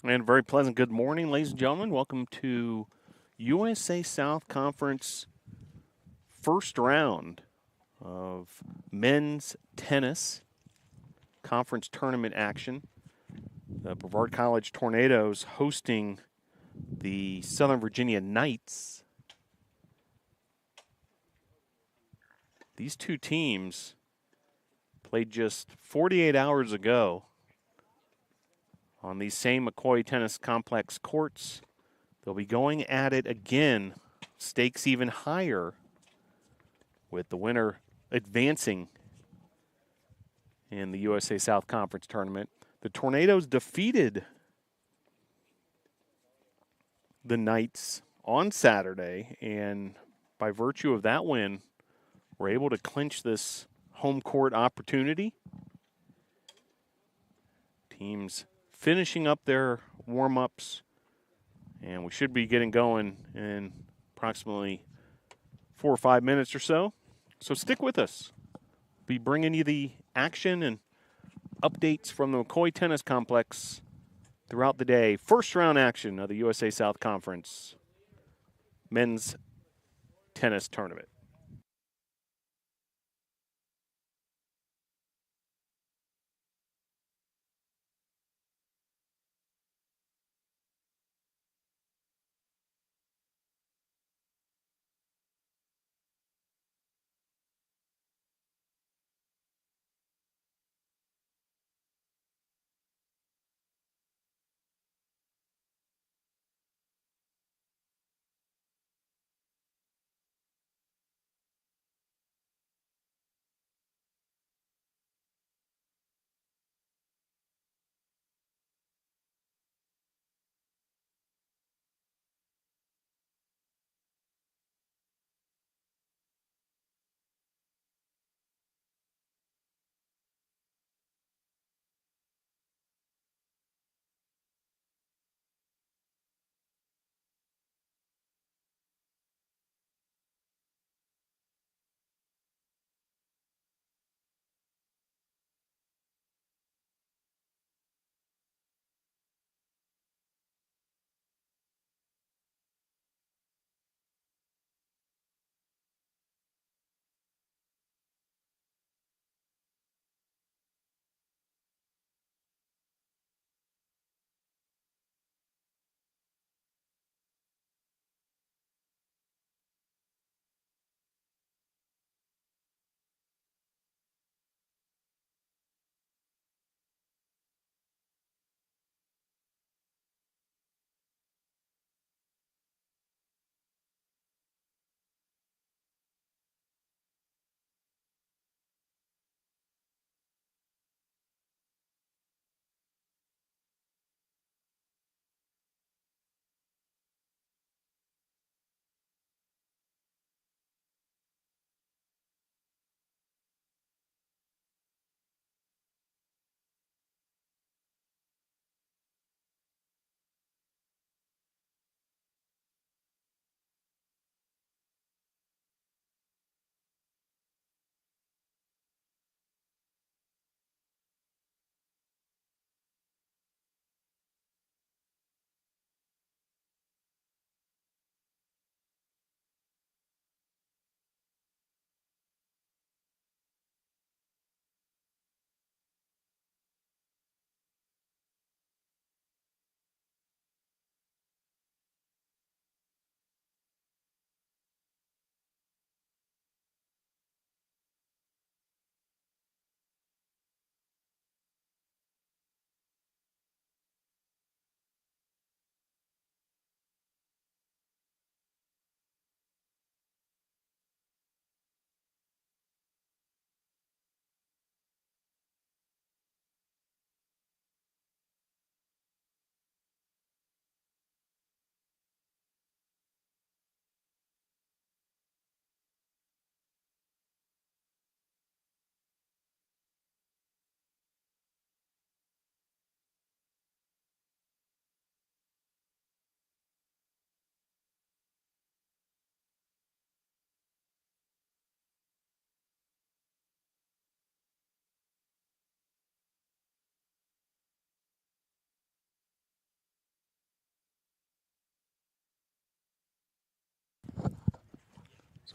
And a very pleasant good morning, ladies and gentlemen. Welcome to USA South Conference first round of men's tennis conference tournament action. The Brevard College Tornadoes hosting the Southern Virginia Knights. These two teams played just 48 hours ago on these same McCoy Tennis Complex courts. They'll be going at it again, stakes even higher, with the winner advancing in the USA South Conference tournament. The Tornadoes defeated the Knights on Saturday, and by virtue of that win, were able to clinch this home court opportunity. Teams finishing up their warm-ups, and we should be getting going in approximately 4 or 5 minutes or so. So stick with us. Be bringing you the action and updates from the McCoy Tennis Complex throughout the day. First round action of the USA South Conference men's tennis tournament.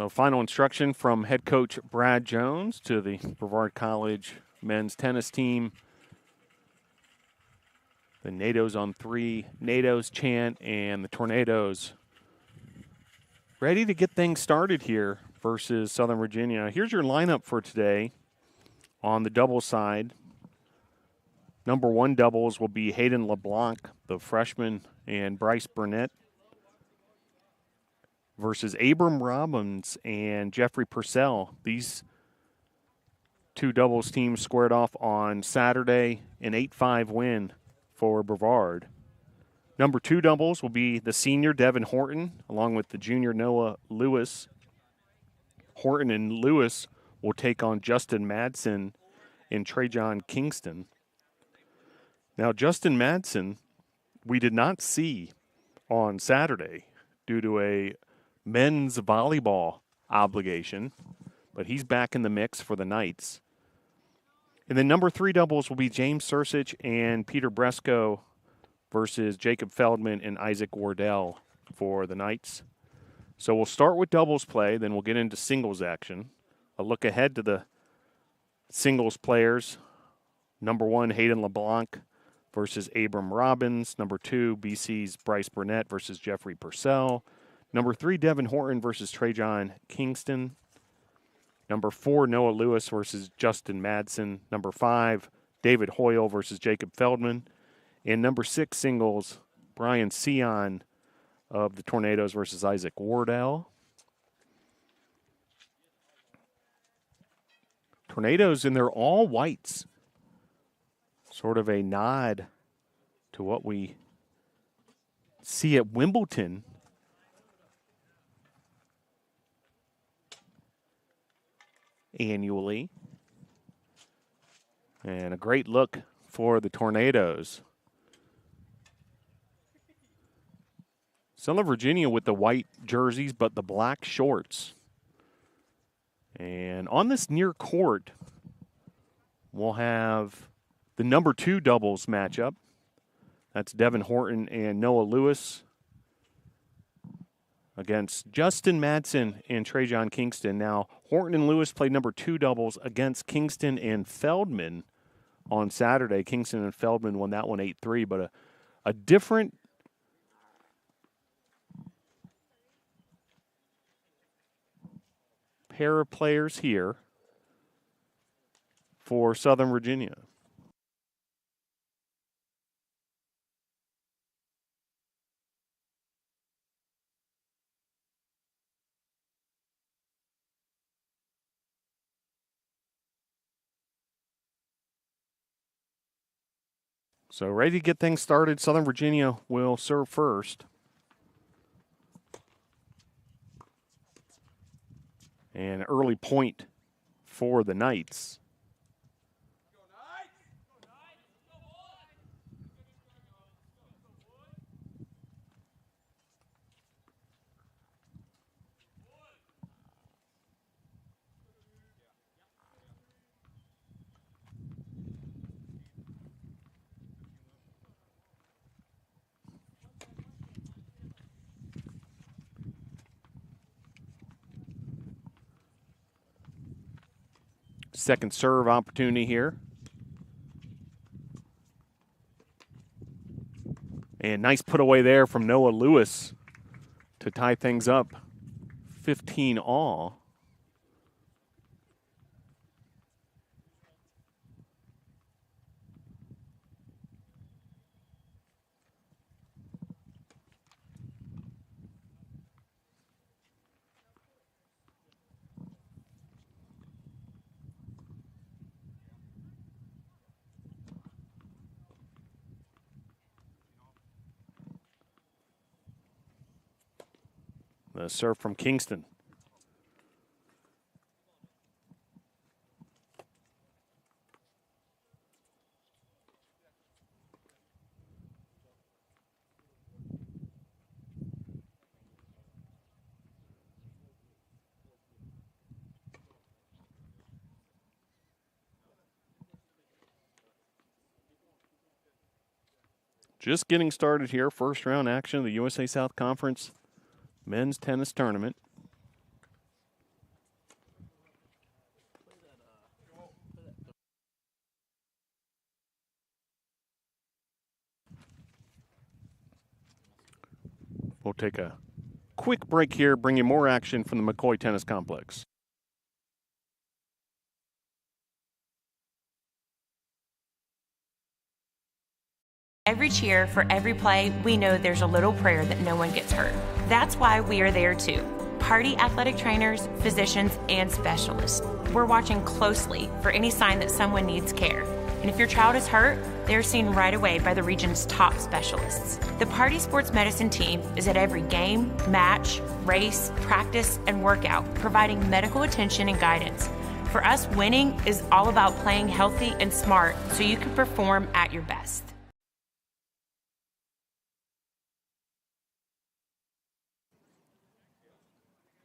So final instruction from head coach Brad Jones to the Brevard College men's tennis team. The NATO's on 3, NATO's chant, and the Tornadoes ready to get things started here versus Southern Virginia. Here's your lineup for today on the doubles side. Number 1 doubles will be Hayden LeBlanc, the freshman, and Bryce Burnett versus Abram Robbins and Jeffrey Purcell. These 2 doubles teams squared off on Saturday, an 8-5 win for Brevard. Number 2 doubles will be the senior Devin Horton along with the junior Noah Lewis. Horton and Lewis will take on Justin Madsen and Trajan Kingston. Now, Justin Madsen, we did not see on Saturday due to a men's volleyball obligation, but he's back in the mix for the Knights. And then number 3 doubles will be James Sursich and Peter Bresco versus Jacob Feldman and Isaac Wardell for the Knights. So we'll start with doubles play, then we'll get into singles action. A look ahead to the singles players. Number 1, Hayden LeBlanc versus Abram Robbins. Number 2, BC's Bryce Burnett versus Jeffrey Purcell. Number 3, Devin Horton versus Trajan Kingston. Number 4, Noah Lewis versus Justin Madsen. Number 5, David Hoyle versus Jacob Feldman. And number 6 singles, Brian Sion of the Tornadoes versus Isaac Wardell. Tornadoes, and they're all whites. Sort of a nod to what we see at Wimbledon. Annually. And a great look for the Tornadoes. Southern Virginia with the white jerseys, but the black shorts. And on this near court, we'll have the number 2 doubles matchup. That's Devin Horton and Noah Lewis against Justin Madsen and Trajan Kingston. Now, Horton and Lewis played number 2 doubles against Kingston and Feldman on Saturday. Kingston and Feldman won that one 8-3, but a different pair of players here for Southern Virginia. So ready to get things started. Southern Virginia will serve first. And early point for the Knights. Second serve opportunity here. And nice put away there from Noah Lewis to tie things up 15 all. The serve from Kingston. Just getting started here. First round action of the USA South Conference men's tennis tournament. We'll take a quick break here, bring you more action from the McCoy Tennis Complex. Every cheer, for every play, we know there's a little prayer that no one gets hurt. That's why we are there too. Party athletic trainers, physicians, and specialists. We're watching closely for any sign that someone needs care. And if your child is hurt, they're seen right away by the region's top specialists. The Party Sports Medicine team is at every game, match, race, practice, and workout, providing medical attention and guidance. For us, winning is all about playing healthy and smart so you can perform at your best.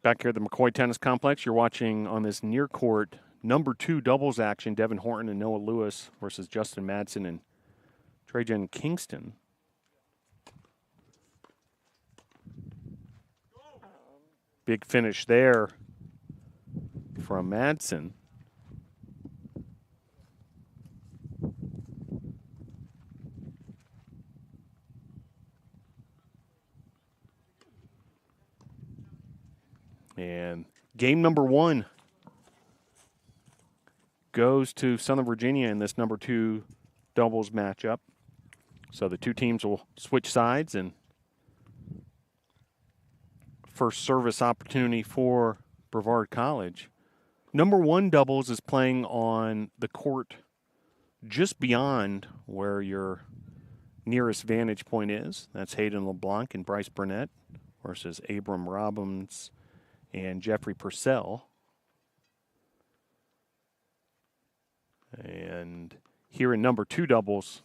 Back here at the McCoy Tennis Complex, you're watching on this near court number 2 doubles action, Devin Horton and Noah Lewis versus Justin Madsen and Trajan Kingston. Big finish there from Madsen. And game number 1 goes to Southern Virginia in this number 2 doubles matchup. So the two teams will switch sides, and first service opportunity for Brevard College. Number 1 doubles is playing on the court just beyond where your nearest vantage point is. That's Hayden LeBlanc and Bryce Burnett versus Abram Robbins and Jeffrey Purcell. And here in number 2 doubles,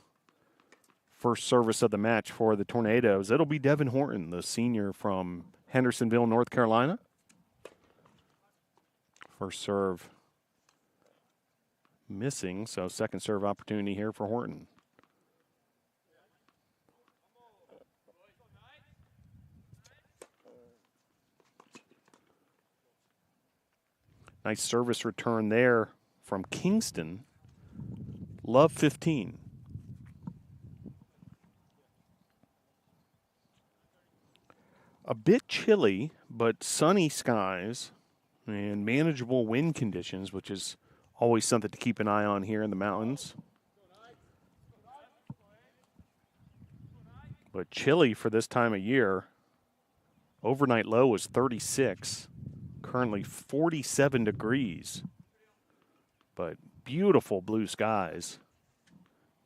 first service of the match for the Tornadoes, it'll be Devin Horton, the senior from Hendersonville, North Carolina. First serve missing, so second serve opportunity here for Horton. Nice service return there from Kingston. Love 15. A bit chilly, but sunny skies and manageable wind conditions, which is always something to keep an eye on here in the mountains. But chilly for this time of year. Overnight low was 36. Currently 47 degrees, but beautiful blue skies.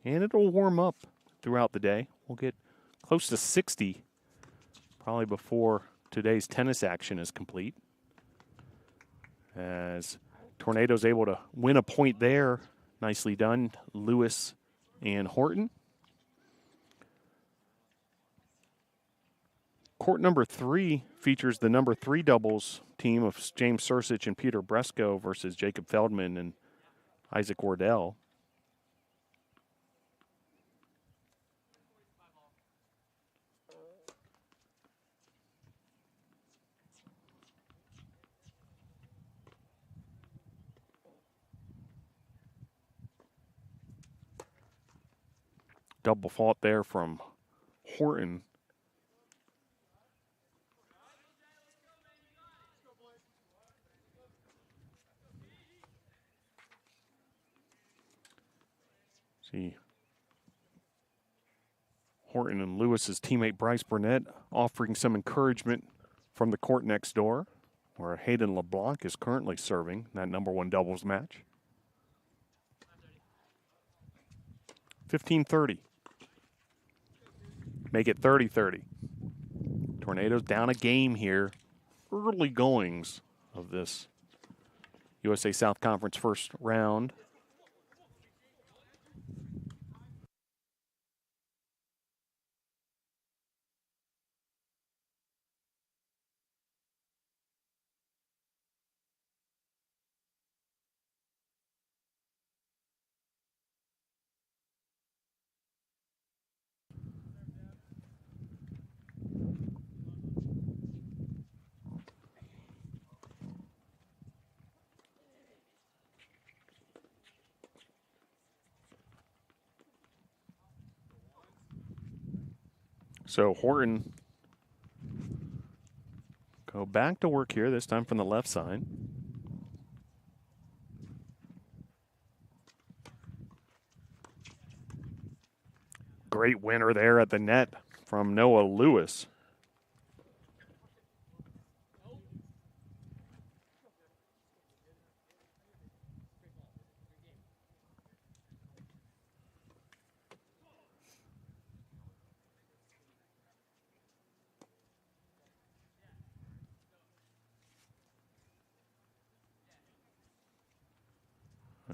And it'll warm up throughout the day. We'll get close to 60 probably before today's tennis action is complete. As Tornadoes able to win a point there. Nicely done, Lewis and Horton. Court number 3 features the number 3 doubles team of James Sursich and Peter Bresco versus Jacob Feldman and Isaac Wardell. Double fault there from Horton. See Horton and Lewis's teammate Bryce Burnett offering some encouragement from the court next door, where Hayden LeBlanc is currently serving that number 1 doubles match. 15-30. Make it 30-30. Tornadoes down a game here. Early goings of this USA South Conference first round. So Horton Go back to work here, this time from the left side. Great winner there at the net from Noah Lewis.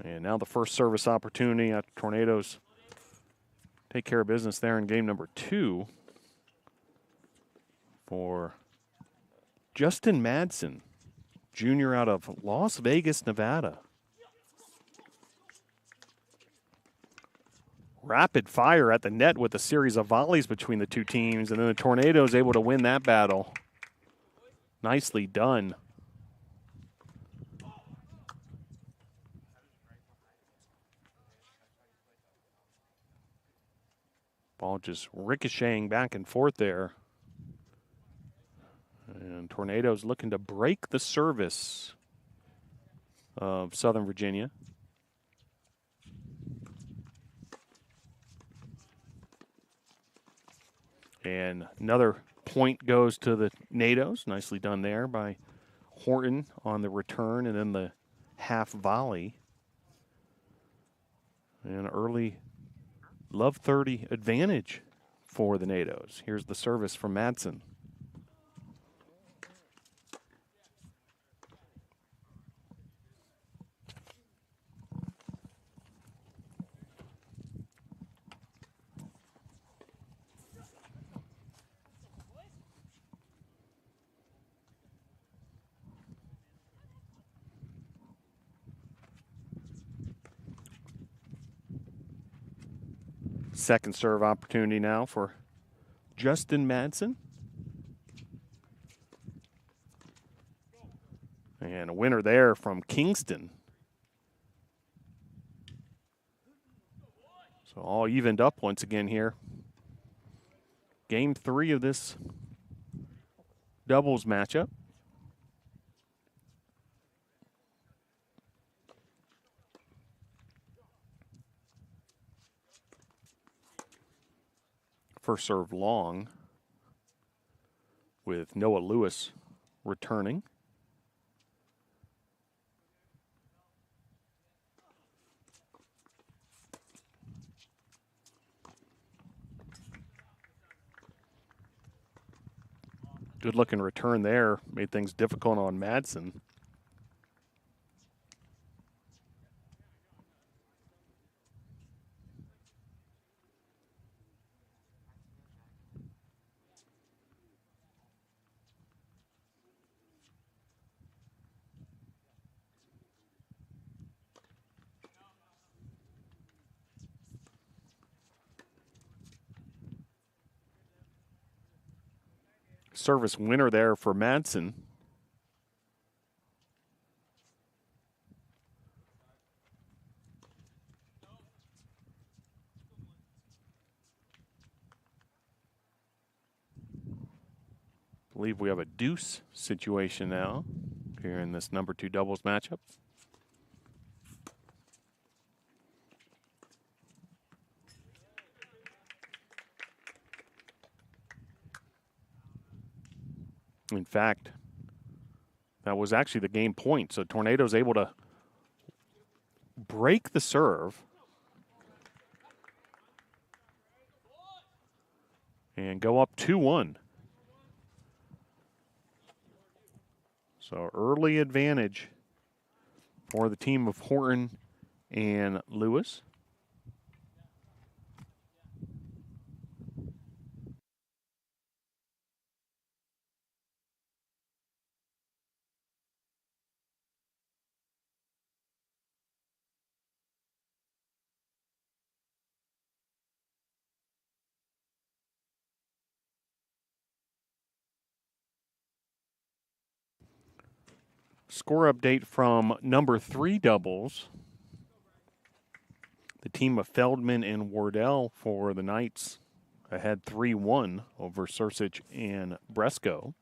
And now the first service opportunity after Tornadoes take care of business there in game number 2 for Justin Madsen, junior out of Las Vegas, Nevada. Rapid fire at the net with a series of volleys between the two teams, and then the Tornadoes able to win that battle. Nicely done. Ball just ricocheting back and forth there. And Tornadoes looking to break the service of Southern Virginia. And another point goes to the NATOs. Nicely done there by Horton on the return and then the half volley. And early Love 30 advantage for the NATOs. Here's the service from Madsen. Second serve opportunity now for Justin Madsen. And a winner there from Kingston. So all evened up once again here. Game 3 of this doubles matchup. First serve long with Noah Lewis returning. Good looking return there. Made things difficult on Madsen. Service winner there for Madsen. I believe we have a deuce situation now here in this number 2 doubles matchup. In fact, that was actually the game point. So Tornado's able to break the serve and go up 2-1. So early advantage for the team of Horton and Lewis. Score update from number 3 doubles. The team of Feldman and Wardell for the Knights ahead 3-1 over Sursich and Bresco.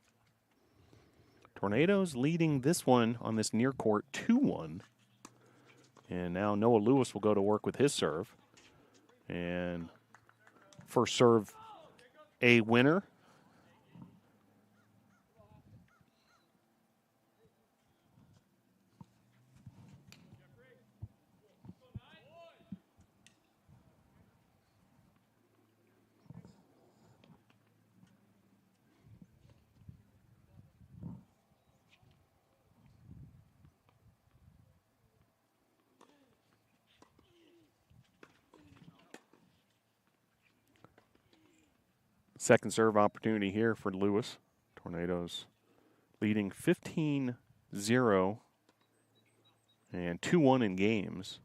Tornadoes leading this one on this near court 2-1. And now Noah Lewis will go to work with his serve. And first serve, a winner. Second serve opportunity here for Lewis. Tornadoes leading 15-0 and 2-1 in games.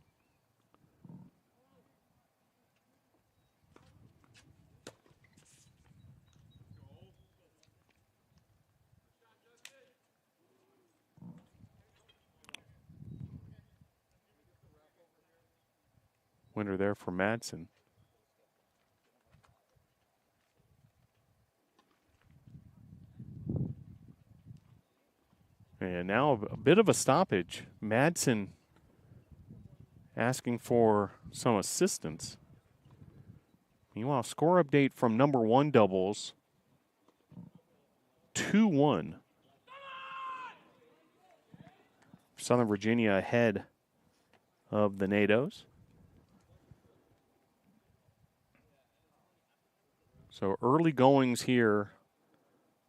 Winner there for Madsen. And now a bit of a stoppage. Madsen asking for some assistance. Meanwhile, score update from number 1 doubles. 2-1. Southern Virginia ahead of the NATOs. So early goings here.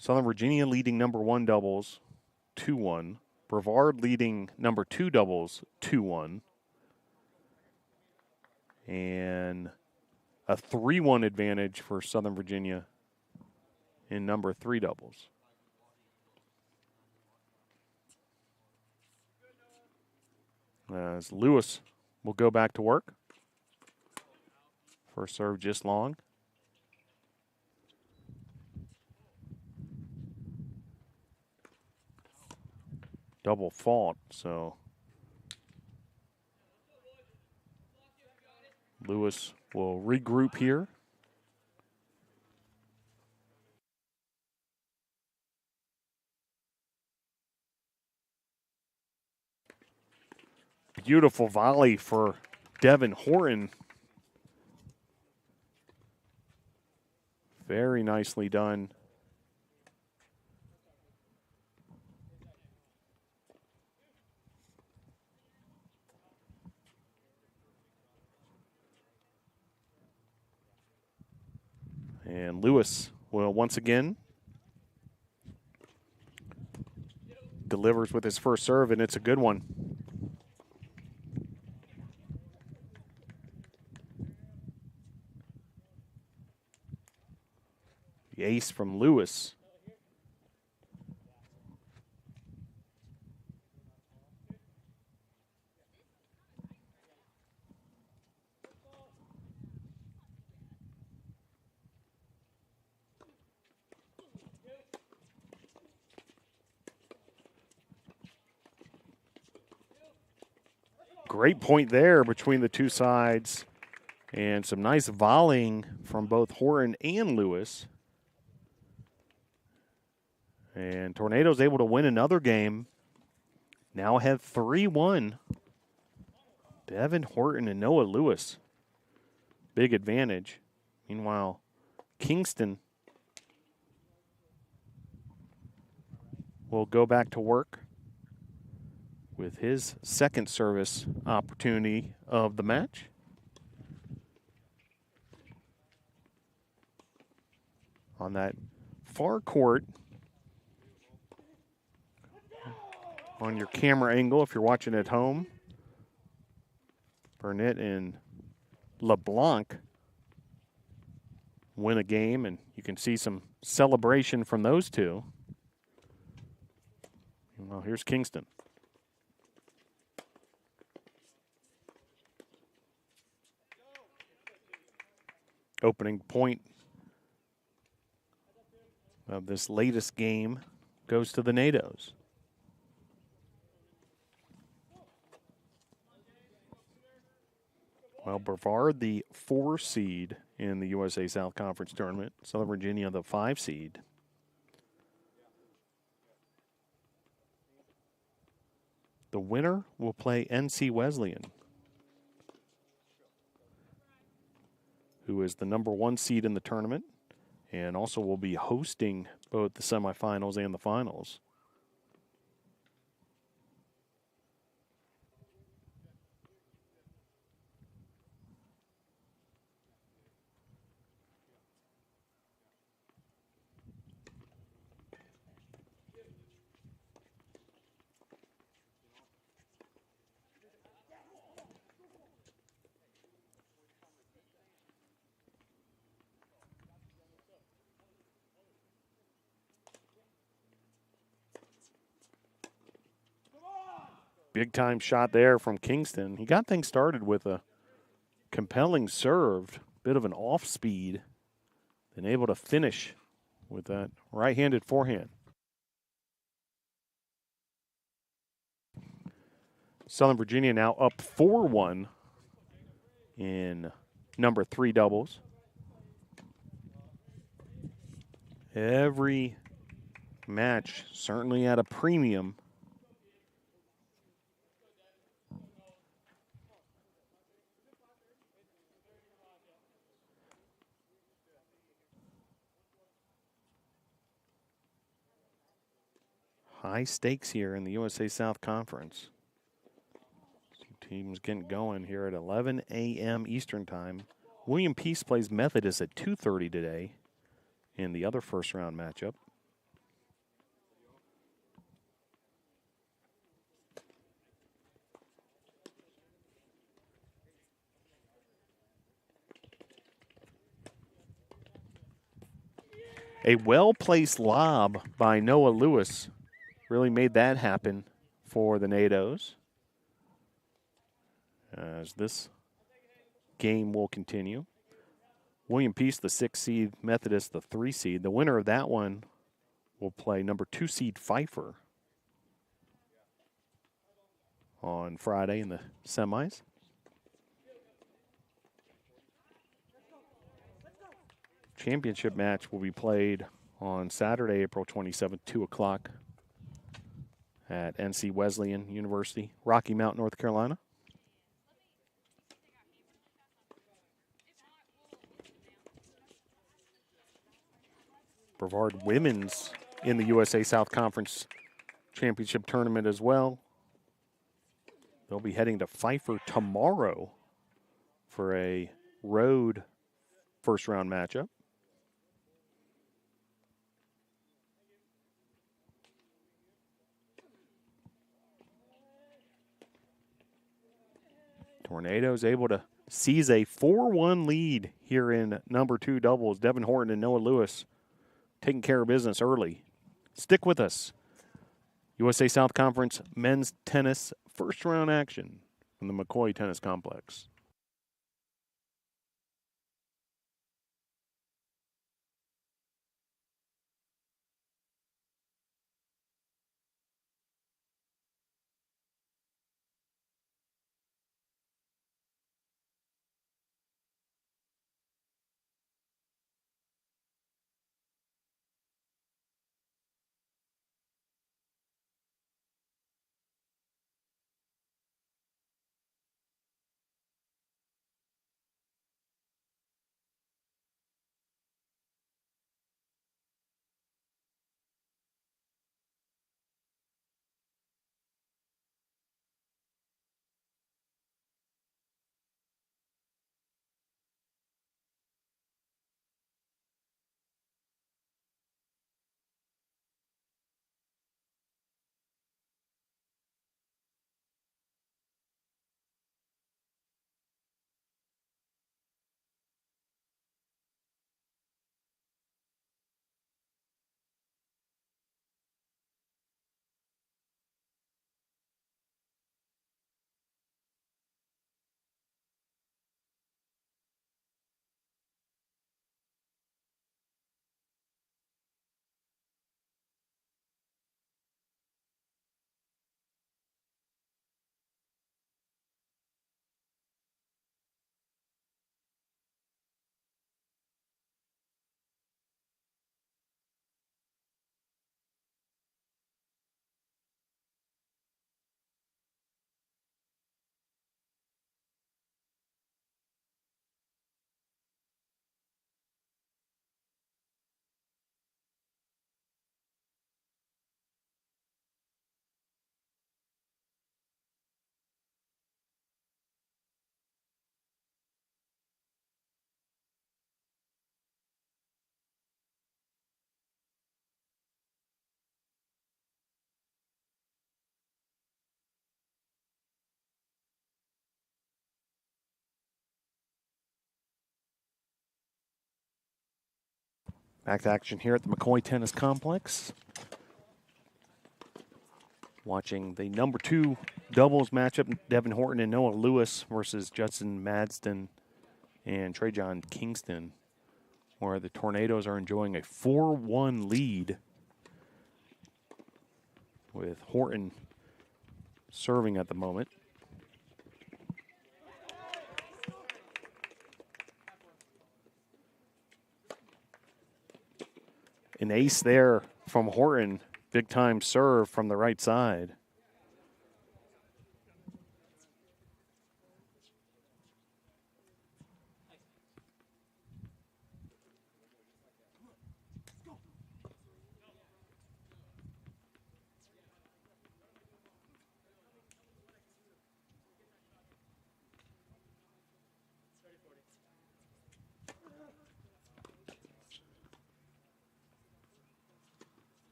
Southern Virginia leading number 1 doubles 2-1. Brevard leading number 2 doubles 2-1. And a 3-1 advantage for Southern Virginia in number 3 doubles. As Lewis will go back to work. First serve just long. Double fault, so Lewis will regroup here. Beautiful volley for Devin Horton. Very nicely done. And Lewis will once again delivers with his first serve, and it's a good one. The ace from Lewis. Great point there between the two sides, and some nice volleying from both Horton and Lewis. And Tornadoes able to win another game. Now have 3-1. Devin Horton and Noah Lewis. Big advantage. Meanwhile, Kingston will go back to work with his second service opportunity of the match. On that far court, on your camera angle if you're watching at home, Burnett and LeBlanc win a game, and you can see some celebration from those two. Well, here's Kingston. Opening point of this latest game goes to the NATOs. Well, Brevard, the 4 seed in the USA South Conference tournament. Southern Virginia, the 5 seed. The winner will play NC Wesleyan, who is the number 1 seed in the tournament and also will be hosting both the semifinals and the finals. Big time shot there from Kingston. He got things started with a compelling serve, bit of an off speed, then able to finish with that right-handed forehand. Southern Virginia now up 4-1 in number 3 doubles. Every match certainly at a premium. High stakes here in the USA South Conference. Some teams getting going here at 11 a.m. Eastern Time. William Peace plays Methodist at 2:30 today in the other first-round matchup. A well-placed lob by Noah Lewis really made that happen for the NATOs, as this game will continue. William Peace, the 6 seed, Methodist, the 3 seed. The winner of that one will play number 2 seed Pfeiffer on Friday in the semis. Championship match will be played on Saturday, April 27th, 2 o'clock at NC Wesleyan University, Rocky Mount, North Carolina. Brevard women's in the USA South Conference Championship Tournament as well. They'll be heading to Pfeiffer tomorrow for a road first-round matchup. Tornadoes able to seize a 4-1 lead here in number 2 doubles. Devin Horton and Noah Lewis taking care of business early. Stick with us. USA South Conference men's tennis first-round action from the McCoy Tennis Complex. Back to action here at the McCoy Tennis Complex. Watching the number 2 doubles matchup, Devin Horton and Noah Lewis versus Judson Madston and Trajon Kingston, where the Tornadoes are enjoying a 4-1 lead with Horton serving at the moment. An ace there from Horton. Big time serve from the right side.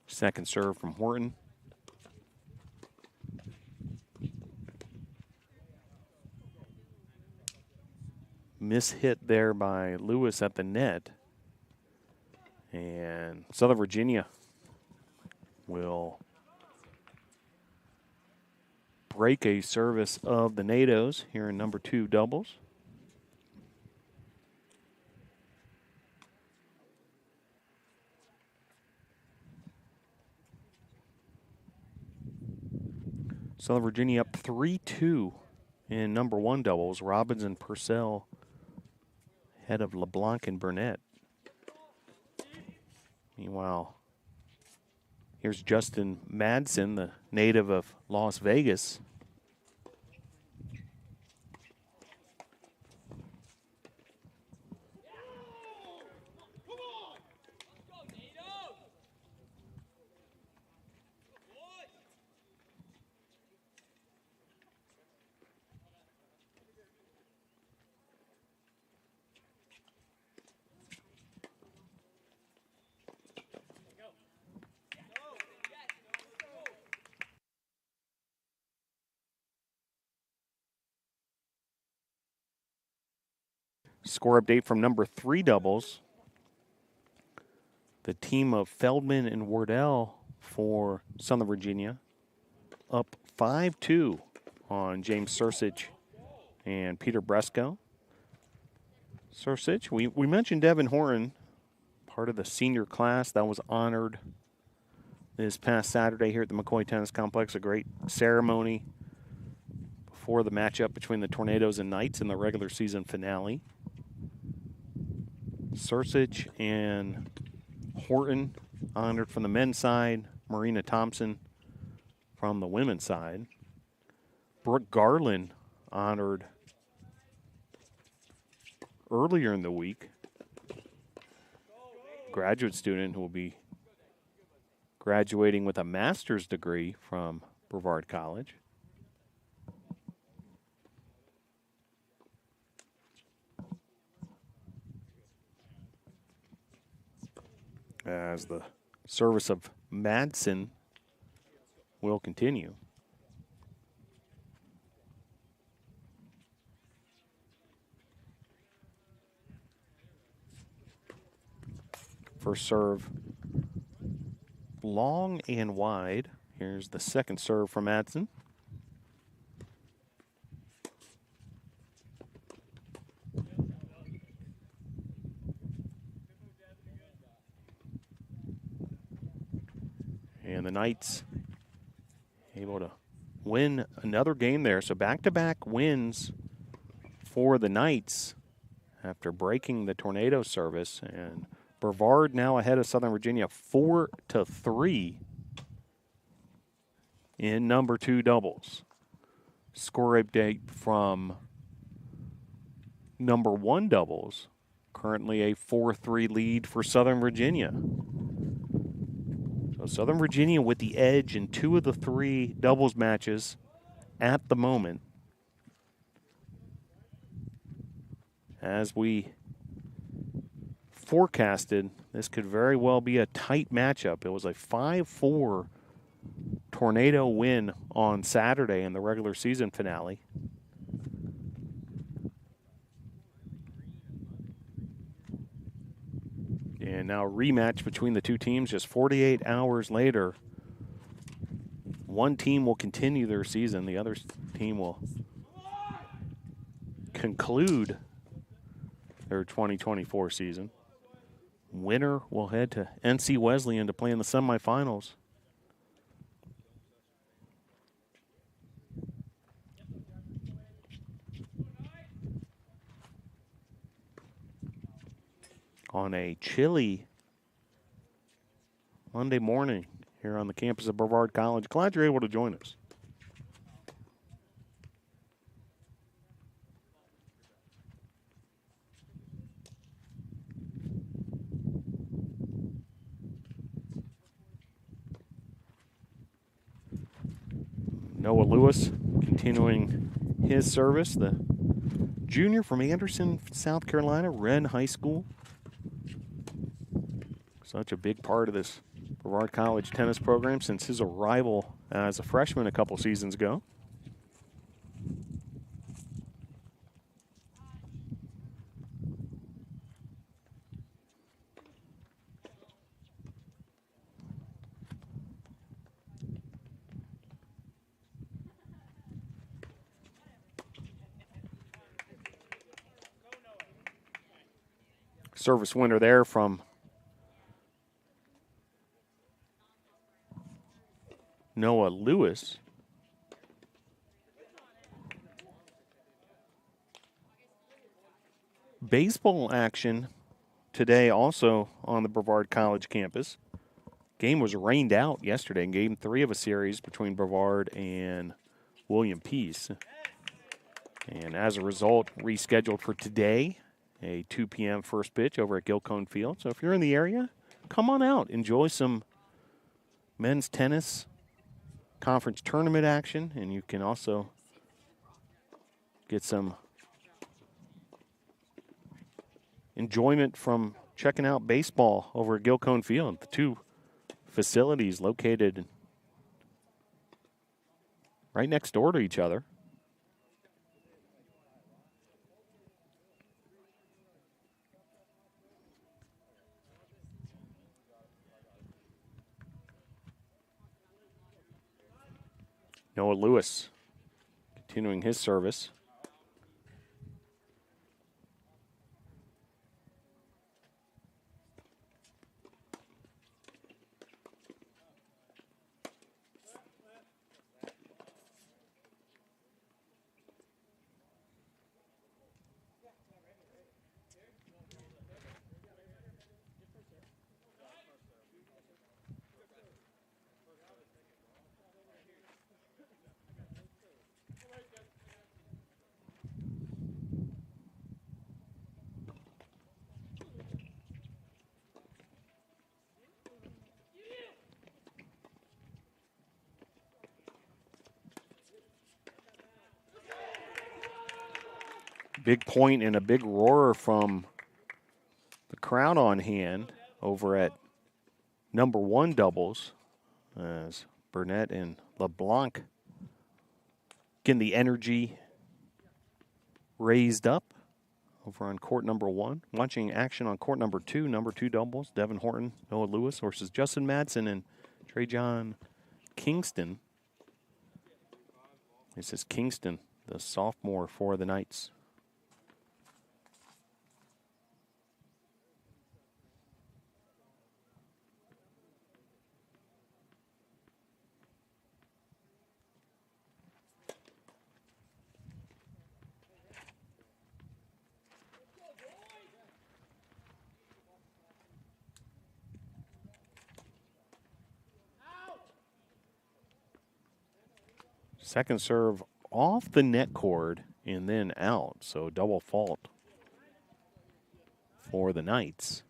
Second serve from Horton. Mishit there by Lewis at the net. And Southern Virginia will break a service of the NATOs here in number 2 doubles. Southern Virginia up 3-2 in number 1 doubles. Robbins and Purcell ahead of LeBlanc and Burnett. Meanwhile, here's Justin Madsen, the native of Las Vegas. Score update from number 3 doubles. The team of Feldman and Wardell for Southern Virginia up 5-2 on James Sursich and Peter Bresco. Sursich, we mentioned Devin Horton, part of the senior class that was honored this past Saturday here at the McCoy Tennis Complex. A great ceremony before the matchup between the Tornadoes and Knights in the regular season finale. Sursich and Horton honored from the men's side. Marina Thompson from the women's side. Brooke Garland honored earlier in the week. Graduate student who will be graduating with a master's degree from Brevard College. As the service of Madsen will continue. First serve long and wide. Here's the second serve from Madsen. And the Knights able to win another game there. So back-to-back wins for the Knights after breaking the Tornado service. And Brevard now ahead of Southern Virginia 4-3 in number 2 doubles. Score update from number 1 doubles. Currently a 4-3 lead for Southern Virginia. So Southern Virginia with the edge in 2 of the 3 doubles matches at the moment. As we forecasted, this could very well be a tight matchup. It was a 5-4 tornado win on Saturday in the regular season finale. And now a rematch between the two teams just 48 hours later. One team will continue their season. The other team will conclude their 2024 season. Winner will head to NC Wesleyan to play in the semifinals. On a chilly Monday morning here on the campus of Brevard College. Glad you're able to join us. Noah Lewis continuing his service, the junior from Anderson, South Carolina, Wren High School. Such a big part of this Brevard College tennis program since his arrival as a freshman a couple seasons ago. Service winner there from Noah Lewis. Baseball action today also on the Brevard College campus. Game was rained out yesterday in Game 3 of a series between Brevard and William Peace. And as a result, rescheduled for today, a 2 p.m. first pitch over at Gilcone Field. So if you're in the area, come on out. Enjoy some men's tennis conference tournament action, and you can also get some enjoyment from checking out baseball over at Gilcone Field. The two facilities located right next door to each other. Noah Lewis continuing his service. Big point and a big roar from the crowd on hand over at number 1 doubles as Burnett and LeBlanc getting the energy raised up over on court number 1. Watching action on court number 2, number 2 doubles, Devin Horton, Noah Lewis versus Justin Madsen and Trajan Kingston. This is Kingston, the sophomore for the Knights. Second serve off the net cord and then out, so double fault for the Knights.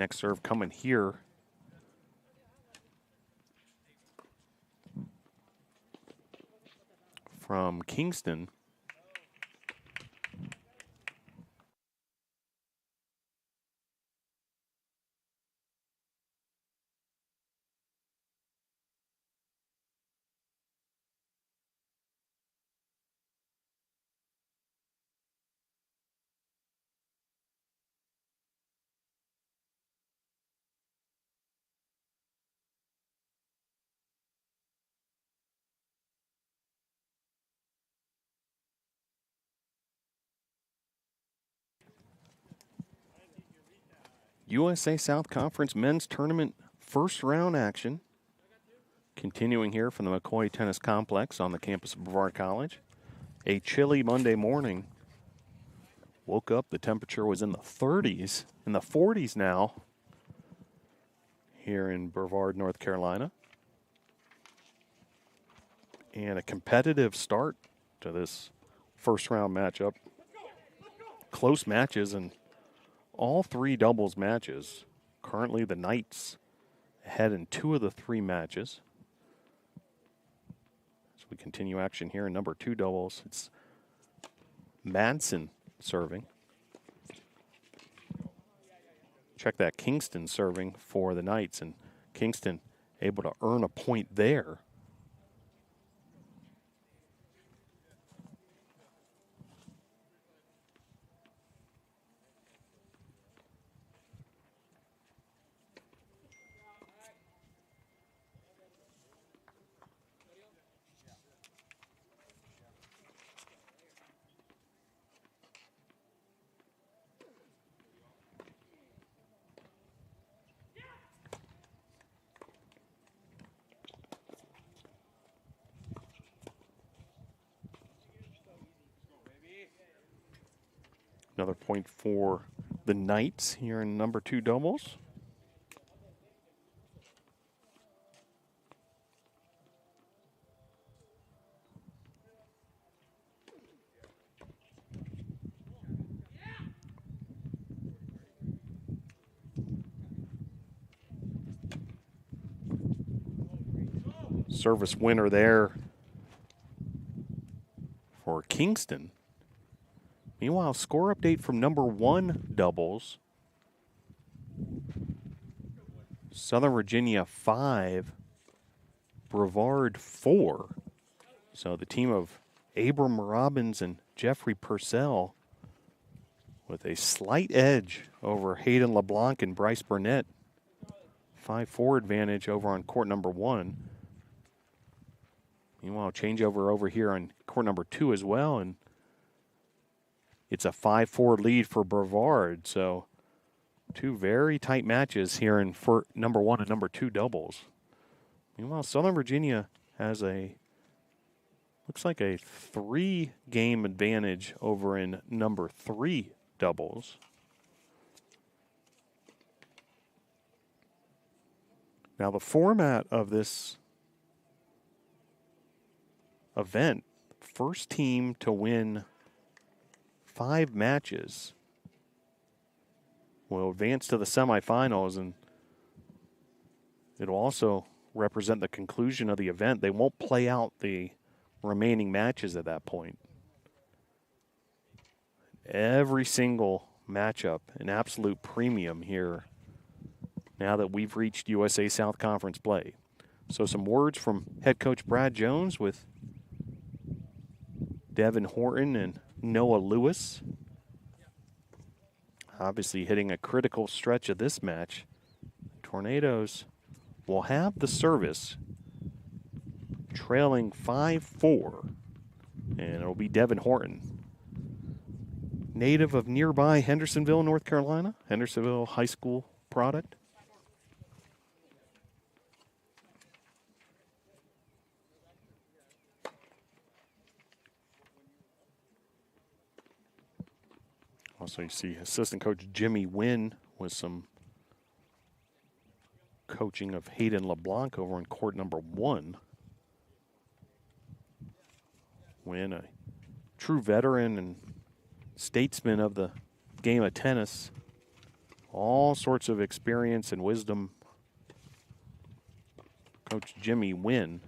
Next serve coming here. From Kingston. USA South Conference Men's Tournament first round action. Continuing here from the McCoy Tennis Complex on the campus of Brevard College. A chilly Monday morning. Woke up, the temperature was in the 30s, in the 40s now here in Brevard, North Carolina. And a competitive start to this first round matchup. Close matches and all three doubles matches. Currently the Knights ahead in 2 of the 3 matches. As we continue action here in number 2 doubles, it's Madsen serving. Check that, Kingston serving for the Knights, and Kingston able to earn a point there. Another point for the Knights here in number 2 doubles. Service winner there for Kingston. Meanwhile, score update from number 1 doubles. Southern Virginia 5, Brevard 4. So the team of Abram Robbins and Jeffrey Purcell with a slight edge over Hayden LeBlanc and Bryce Burnett. 5-4 advantage over on court number 1. Meanwhile, changeover over here on court number 2 as well, and it's a 5-4 lead for Brevard. So 2 very tight matches here in for number 1 and number 2 doubles. Meanwhile, Southern Virginia has looks like a 3-game advantage over in number 3 doubles. Now the format of this event, first team to win 5 matches will advance to the semifinals, and it'll also represent the conclusion of the event. They won't play out the remaining matches at that point. Every single matchup, an absolute premium here now that we've reached USA South Conference play. So some words from head coach Brad Jones with Devin Horton and Noah Lewis. Obviously hitting a critical stretch of this match. Tornadoes will have the service, trailing 5-4, and it'll be Devin Horton. Native of nearby Hendersonville, North Carolina, Hendersonville High School product. Also, you see assistant coach Jimmy Wynn with some coaching of Hayden LeBlanc over on court number 1. Wynn, a true veteran and statesman of the game of tennis, All sorts of experience and wisdom. Coach Jimmy Wynn,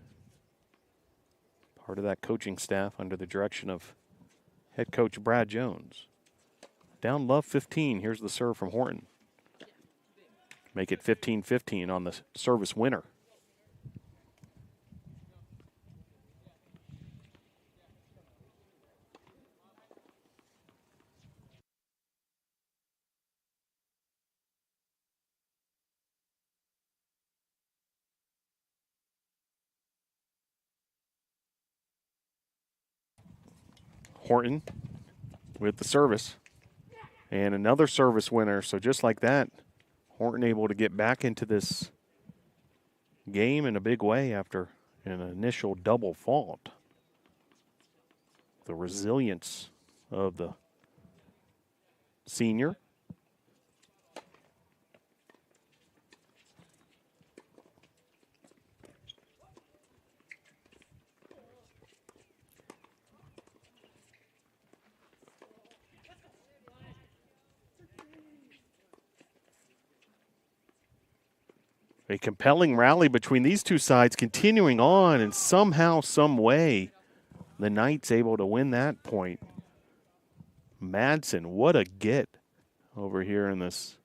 part of that coaching staff under the direction of head coach Brad Jones. Down love 15. Here's the serve from Horton. Make it 15-15 on the service winner. Horton with the service. And another service winner. So just like that, Horton able to get back into this game in a big way after an initial double fault. The resilience of the senior. A compelling rally between these two sides continuing on, and somehow, some way, the Knights able to win that point. Madsen, what a get over here in this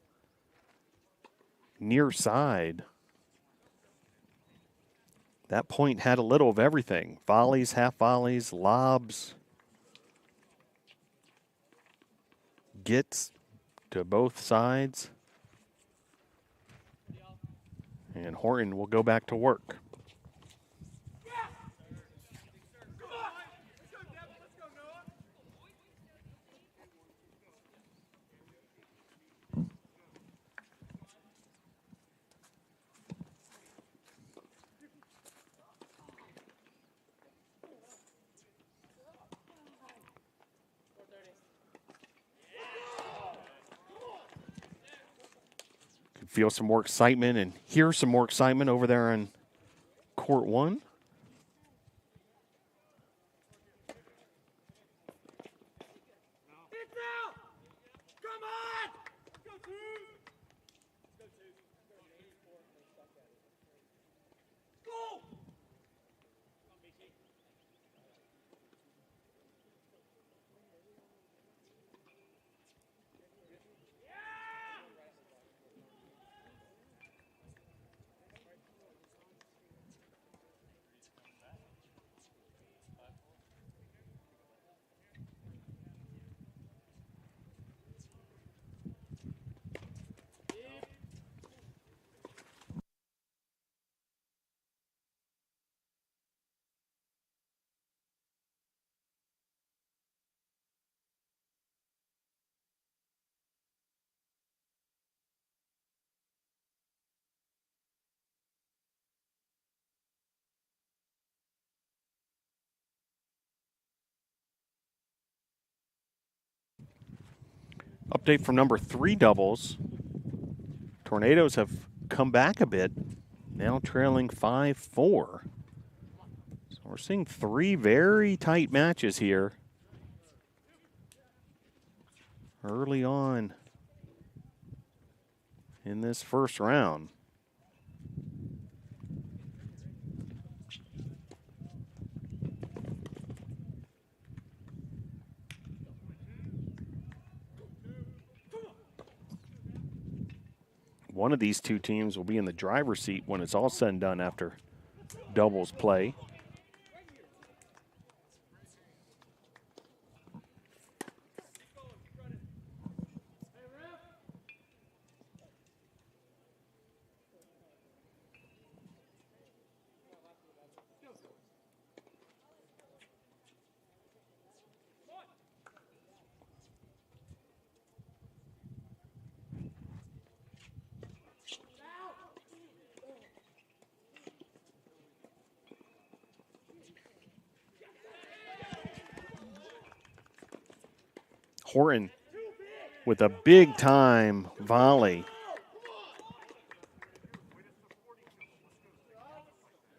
near side. That point had a little of everything. Volleys, half volleys, lobs. Gets to both sides. And Horton will go back to work. Feel some more excitement and hear some more excitement over there in court one. Update from number 3 doubles. Tornadoes have come back a bit, now trailing 5-4. So we're seeing 3 very tight matches here early on in this first round. One of these two teams will be in the driver's seat when it's all said and done after doubles play. Horton with a big-time volley.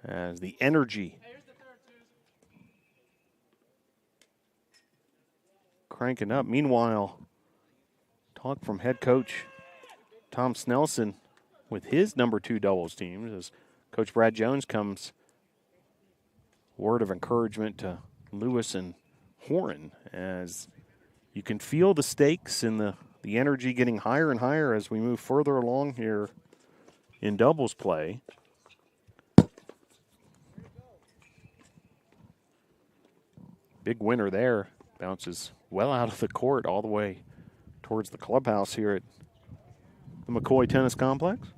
As the energy cranking up. Meanwhile, talk from head coach Tom Snelson with his number 2 doubles team. As Coach Brad Jones comes, word of encouragement to Lewis and Horan, as you can feel the stakes and the energy getting higher and higher as we move further along here in doubles play. Big winner there. Bounces well out of the court all the way towards the clubhouse here at the McCoy Tennis Complex.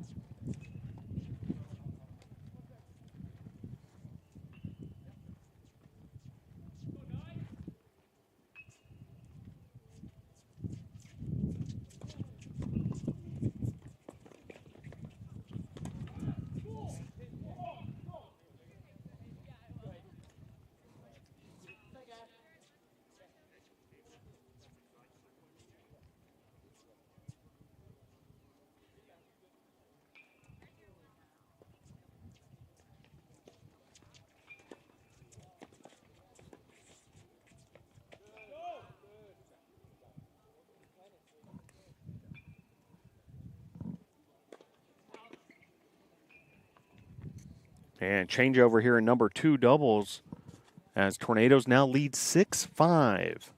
And changeover here in number 2 doubles as Tornadoes now lead 6-5.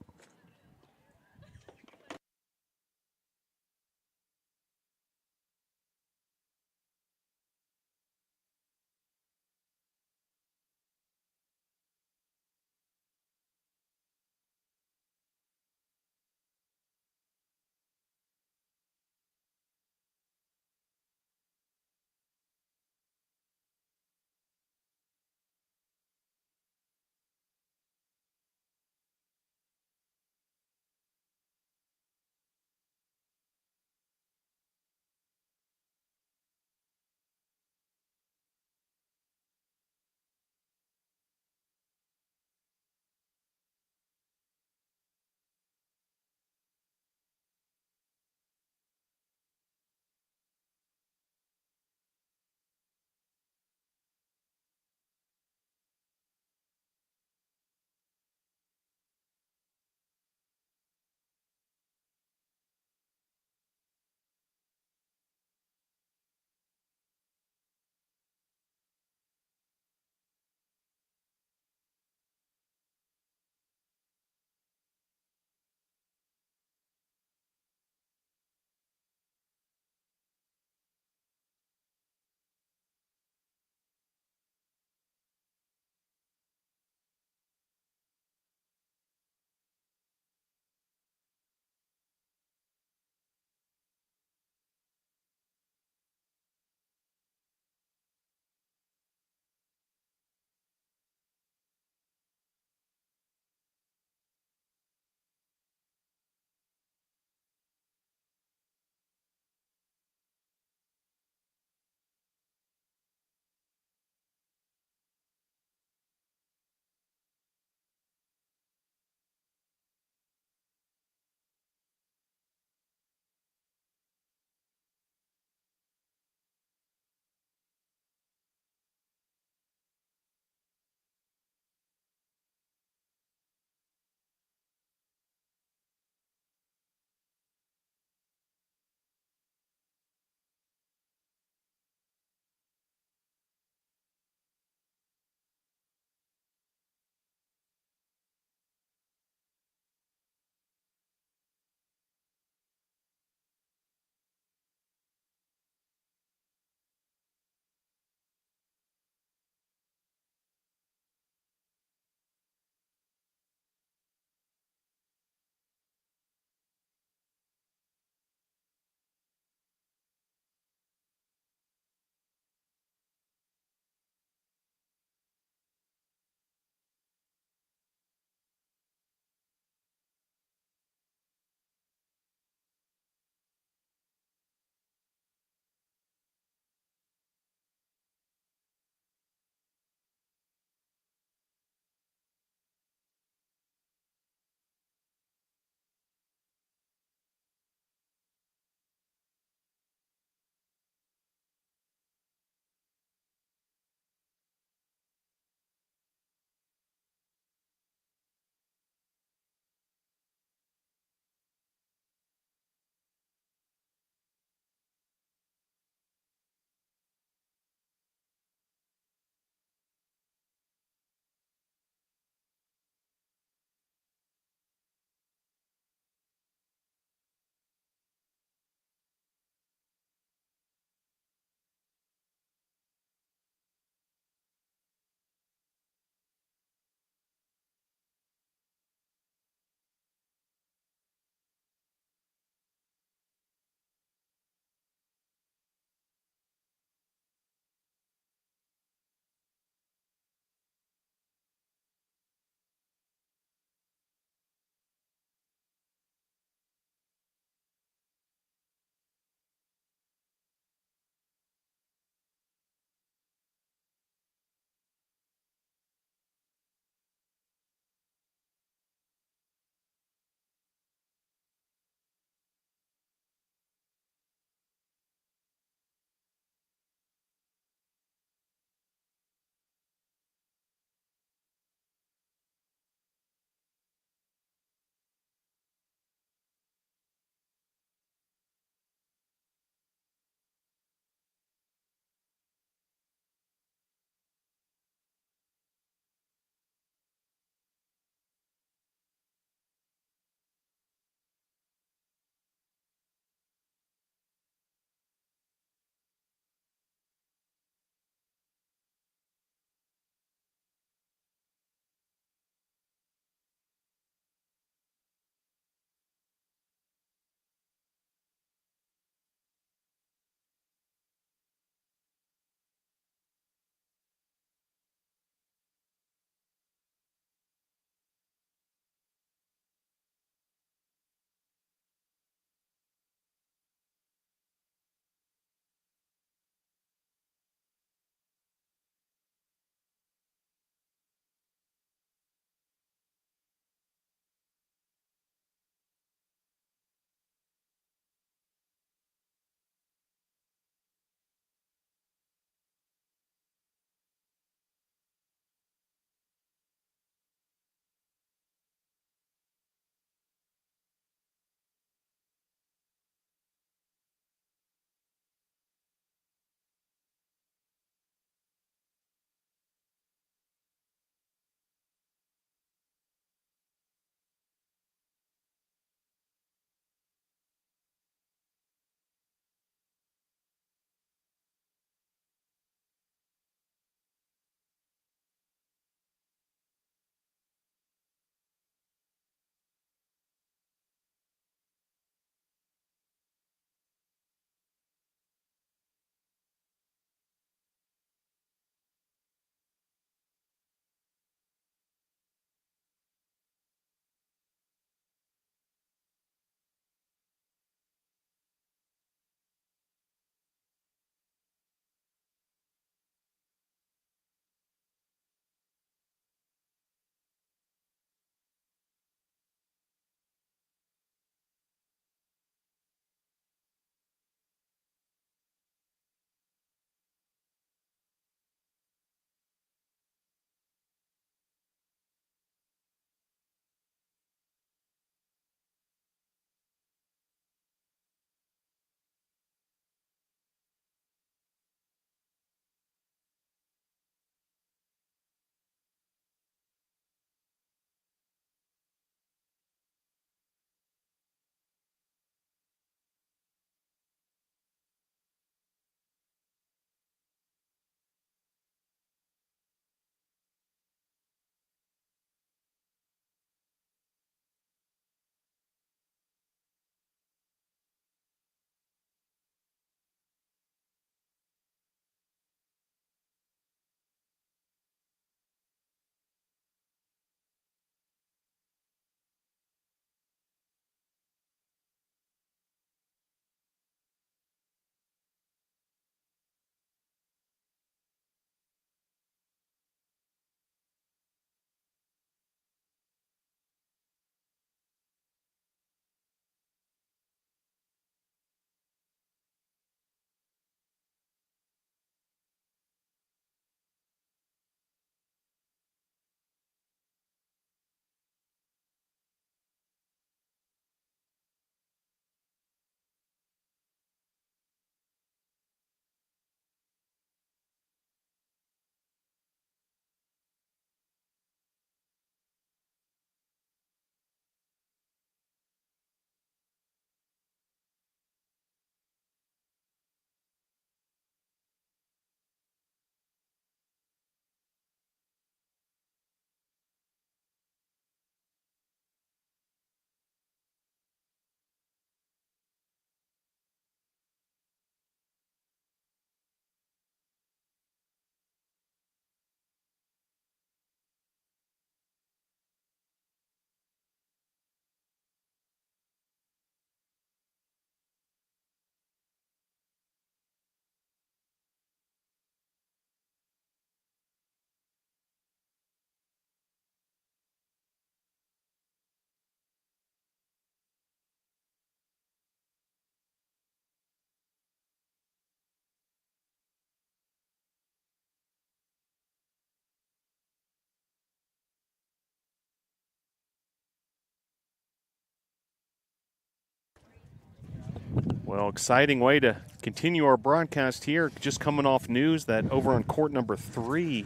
Well, exciting way to continue our broadcast here. Just coming off news that over on court number 3,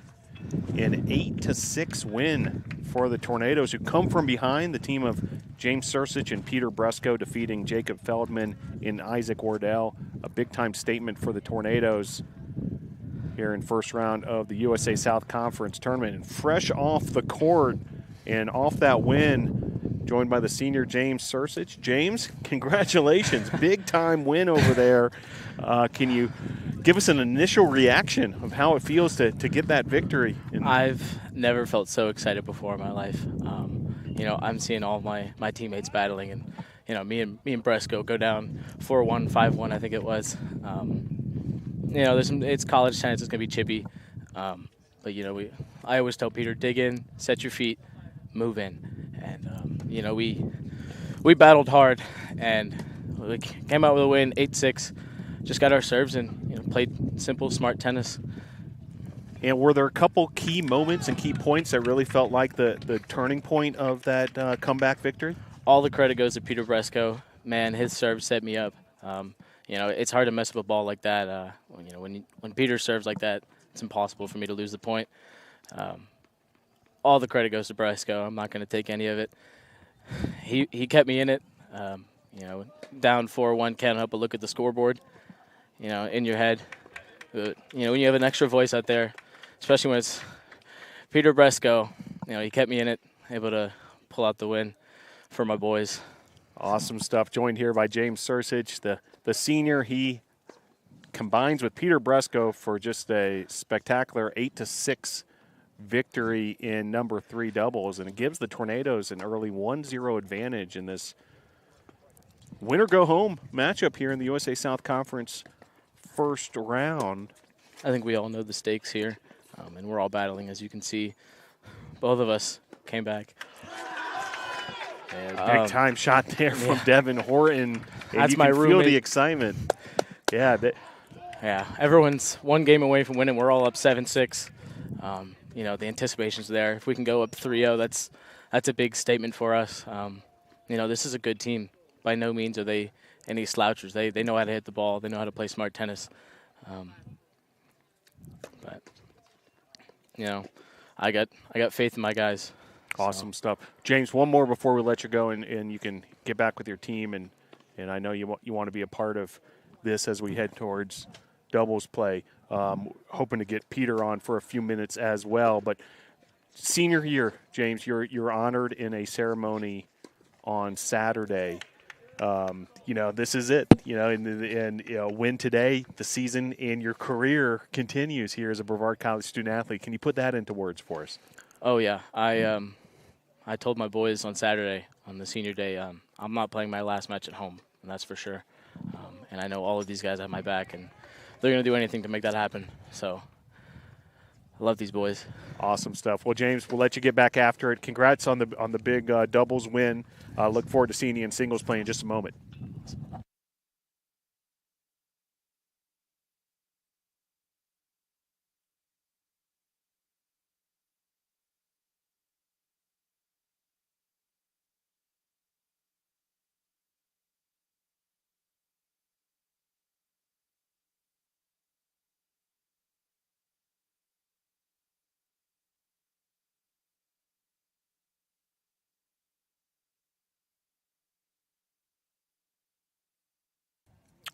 an 8-6 win for the Tornadoes, who come from behind. The team of James Sursich and Peter Bresco defeating Jacob Feldman and Isaac Wardell. A big-time statement for the Tornadoes here in first round of the USA South Conference tournament. And fresh off the court and off that win, joined by the senior James Sursich. James, congratulations. Big-time win over there. Can you give us an initial reaction of how it feels to get that victory? I've never felt so excited before in my life. I'm seeing all my teammates battling, and me and Bresco go down 4-1, 5-1, I think it was. It's college tennis. It's gonna be chippy, but I always tell Peter, dig in, set your feet, move in, and we battled hard, and we came out with a win, 8-6. Just got our serves and played simple, smart tennis. And were there a couple key moments and key points that really felt like the turning point of that comeback victory? All the credit goes to Peter Bresco. Man, his serve set me up. It's hard to mess up a ball like that. When Peter serves like that, it's impossible for me to lose the point. All the credit goes to Bresco. I'm not going to take any of it. He kept me in it. Down 4-1, can't help but look at the scoreboard. In your head. When you have an extra voice out there, especially when it's Peter Bresco, he kept me in it, able to pull out the win for my boys. Awesome stuff. Joined here by James Sursich, the senior. He combines with Peter Bresco for just a spectacular 8-6 victory in number 3 doubles, and it gives the Tornadoes an early 1-0 advantage in this winner-go-home matchup here in the USA South Conference first round. I think we all know the stakes here, and we're all battling, as you can see. Both of us came back. And big-time shot there from Devin Horton. And that's you my can feel roommate. the excitement. Yeah. Everyone's one game away from winning. We're all up 7-6. The anticipation's there. If we can go up 3-0, that's a big statement for us. This is a good team. By no means are they any slouchers. They know how to hit the ball. They know how to play smart tennis. I got faith in my guys. Awesome stuff. James, one more before we let you go, and you can get back with your team. And I know you want to be a part of this as we head towards doubles play. Hoping to get Peter on for a few minutes as well. But senior year, James, you're honored in a ceremony on Saturday. This is it. Win today, the season and your career continues here as a Brevard College student athlete. Can you put that into words for us? Oh yeah, I told my boys on Saturday on the senior day, I'm not playing my last match at home, and that's for sure. And I know all of these guys have my back, and they're going to do anything to make that happen. So I love these boys. Awesome stuff. Well, James, we'll let you get back after it. Congrats on the big doubles win. Look forward to seeing you in singles play in just a moment.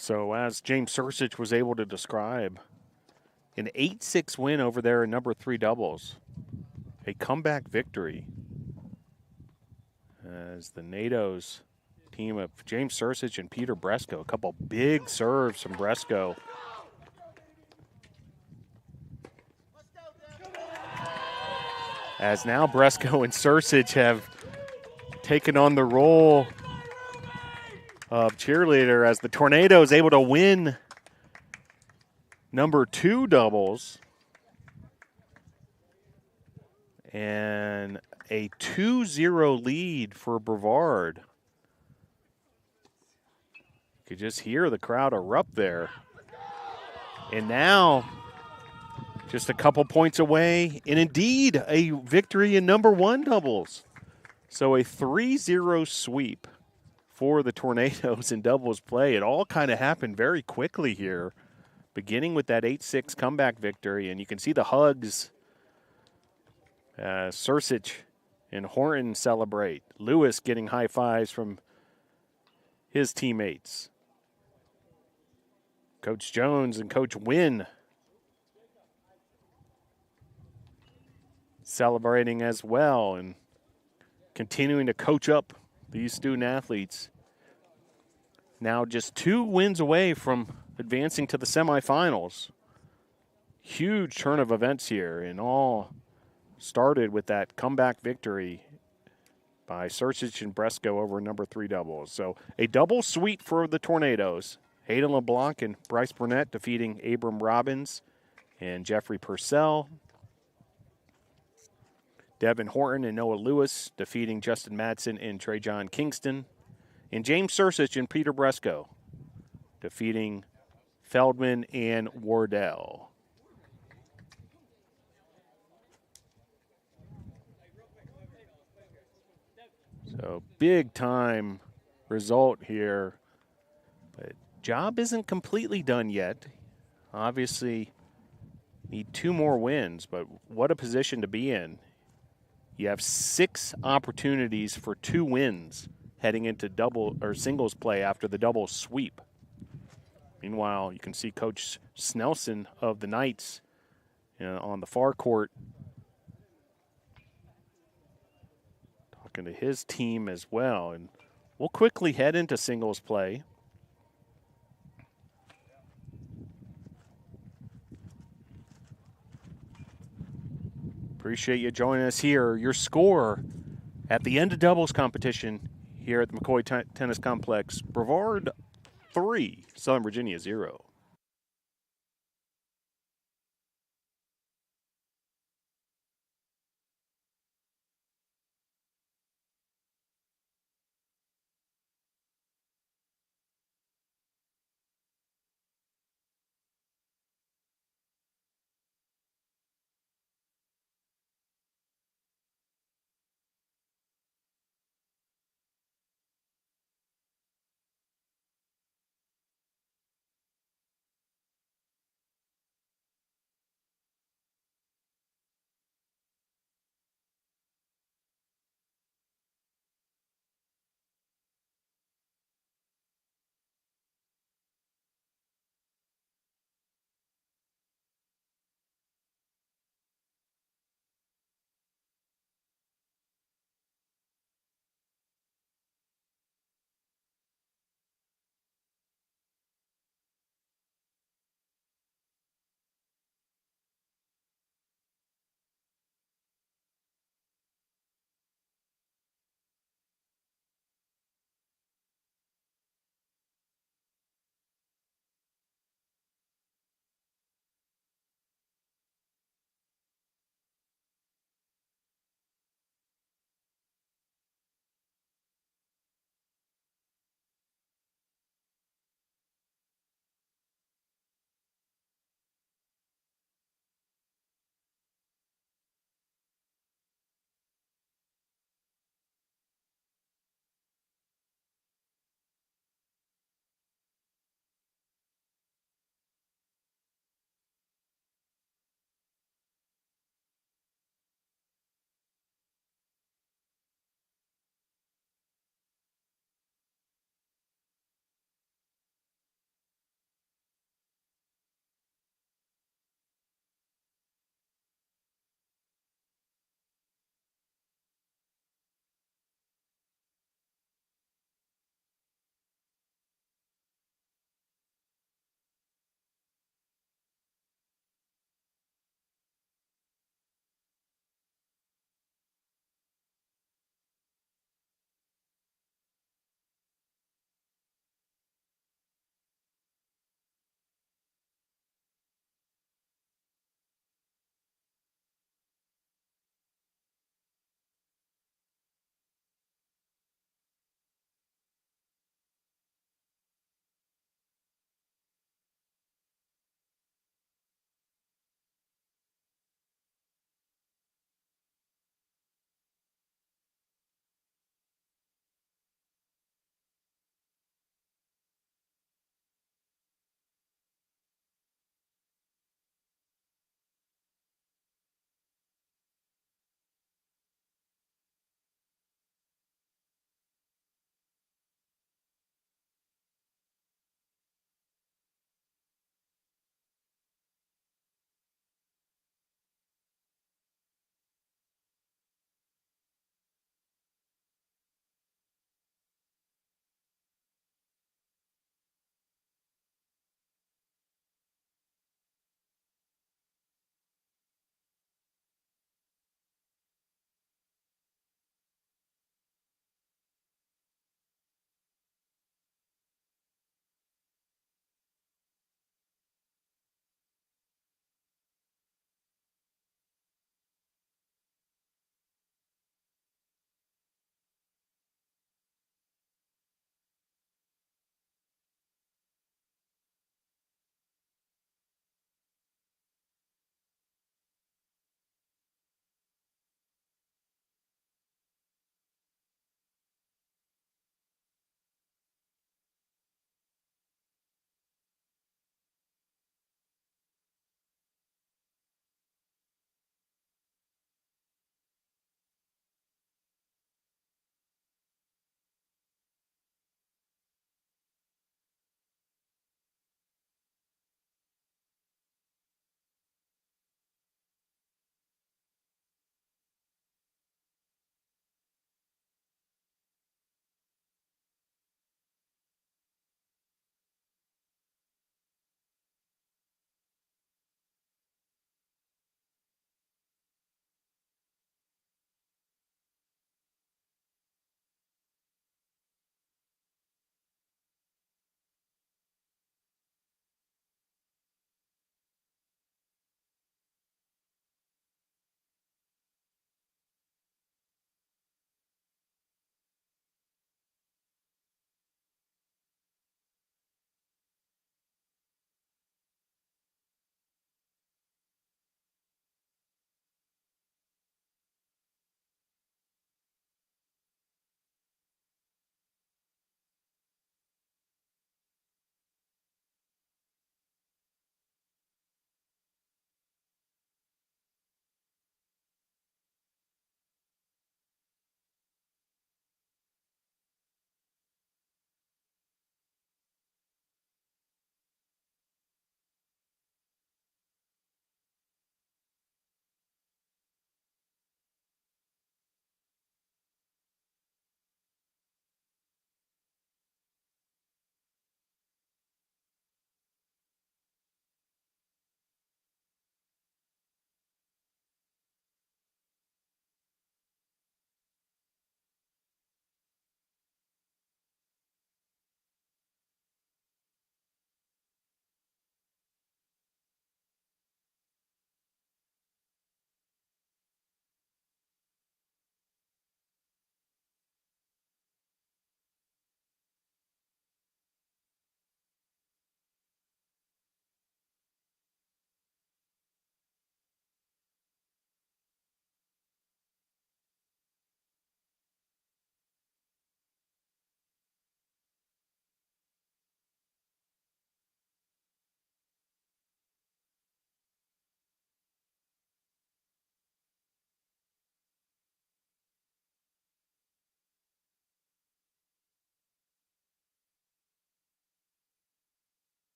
So as James Sursich was able to describe, an 8-6 win over there in number 3 doubles. A comeback victory as the NATO's team of James Sursich and Peter Bresco. A couple big serves from Bresco. As now Bresco and Sursich have taken on the role of cheerleader as the Tornadoes able to win number 2 doubles and a 2-0 lead for Brevard. You could just hear the crowd erupt there. And now just a couple points away, and indeed a victory in number 1 doubles. So a 3-0 sweep for the Tornadoes in doubles play. It all kind of happened very quickly here, beginning with that 8-6 comeback victory. And you can see the hugs. Sursich and Horton celebrate. Lewis getting high fives from his teammates. Coach Jones and Coach Wynn celebrating as well and continuing to coach up these student athletes. Now just 2 wins away from advancing to the semifinals. Huge turn of events here, and all started with that comeback victory by Sursich and Bresco over number 3 doubles. So a double sweep for the Tornadoes. Hayden LeBlanc and Bryce Burnett defeating Abram Robbins and Jeffrey Purcell. Devin Horton and Noah Lewis defeating Justin Madsen and Trajon Kingston. And James Sursich and Peter Bresco defeating Feldman and Wardell. So big time result here, but job isn't completely done yet. Obviously need 2 more wins, but what a position to be in. You have 6 opportunities for 2 wins heading into double or singles play after the double sweep. Meanwhile, you can see Coach Snelson of the Knights on the far court talking to his team as well. And we'll quickly head into singles play. Appreciate you joining us here. Your score at the end of doubles competition here at the McCoy Tennis Complex. Brevard 3, Southern Virginia 0.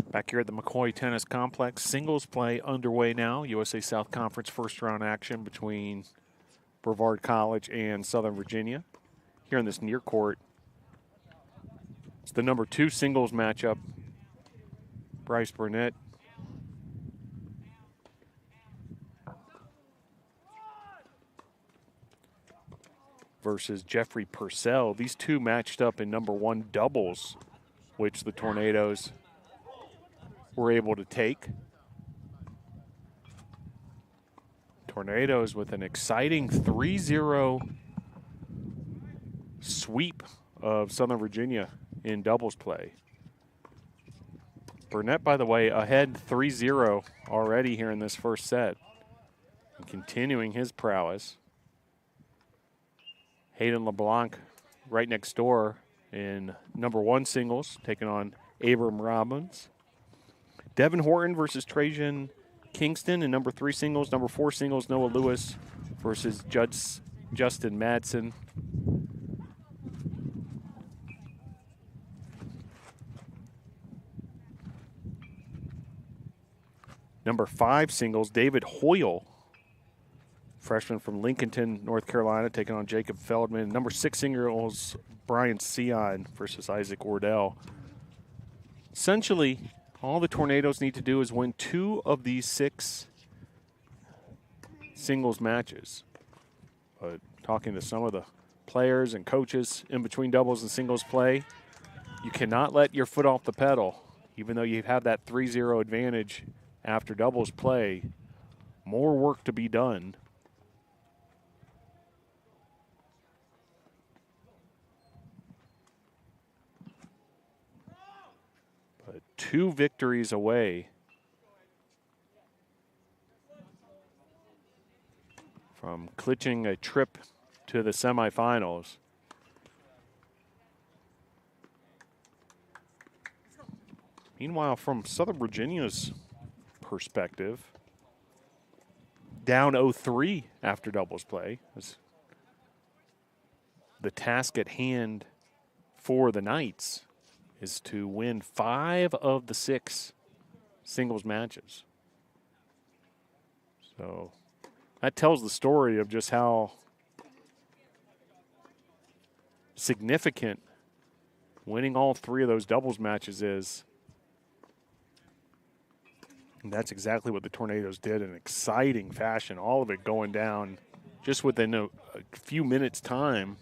Back here at the McCoy Tennis Complex, singles play underway now. USA South Conference first round action between Brevard College and Southern Virginia. Here in this near court, it's the number 2 singles matchup. Bryce Burnett versus Jeffrey Purcell. These two matched up in number 1 doubles, which the Tornadoes were able to take. Tornadoes with an exciting 3-0 sweep of Southern Virginia in doubles play. Burnett, by the way, ahead 3-0 already here in this first set, and continuing his prowess. Hayden LeBlanc right next door in number 1 singles, taking on Abram Robbins. Devin Horton versus Trajan Kingston in number 3 singles. Number 4 singles, Noah Lewis versus Justin Madsen. Number 5 singles, David Hoyle, freshman from Lincolnton, North Carolina, taking on Jacob Feldman. Number 6 singles, Brian Sion versus Isaac Wardell. Essentially, all the Tornadoes need to do is win 2 of these 6 singles matches. But talking to some of the players and coaches in between doubles and singles play, you cannot let your foot off the pedal. Even though you have that 3-0 advantage after doubles play, more work to be done. But 2 victories away from clinching a trip to the semifinals. Meanwhile, from Southern Virginia's perspective, down 0-3 after doubles play. The task at hand for the Knights is to win 5 of the 6 singles matches. So that tells the story of just how significant winning all 3 of those doubles matches is. And that's exactly what the Tornadoes did in exciting fashion, all of it going down just within a few minutes' time.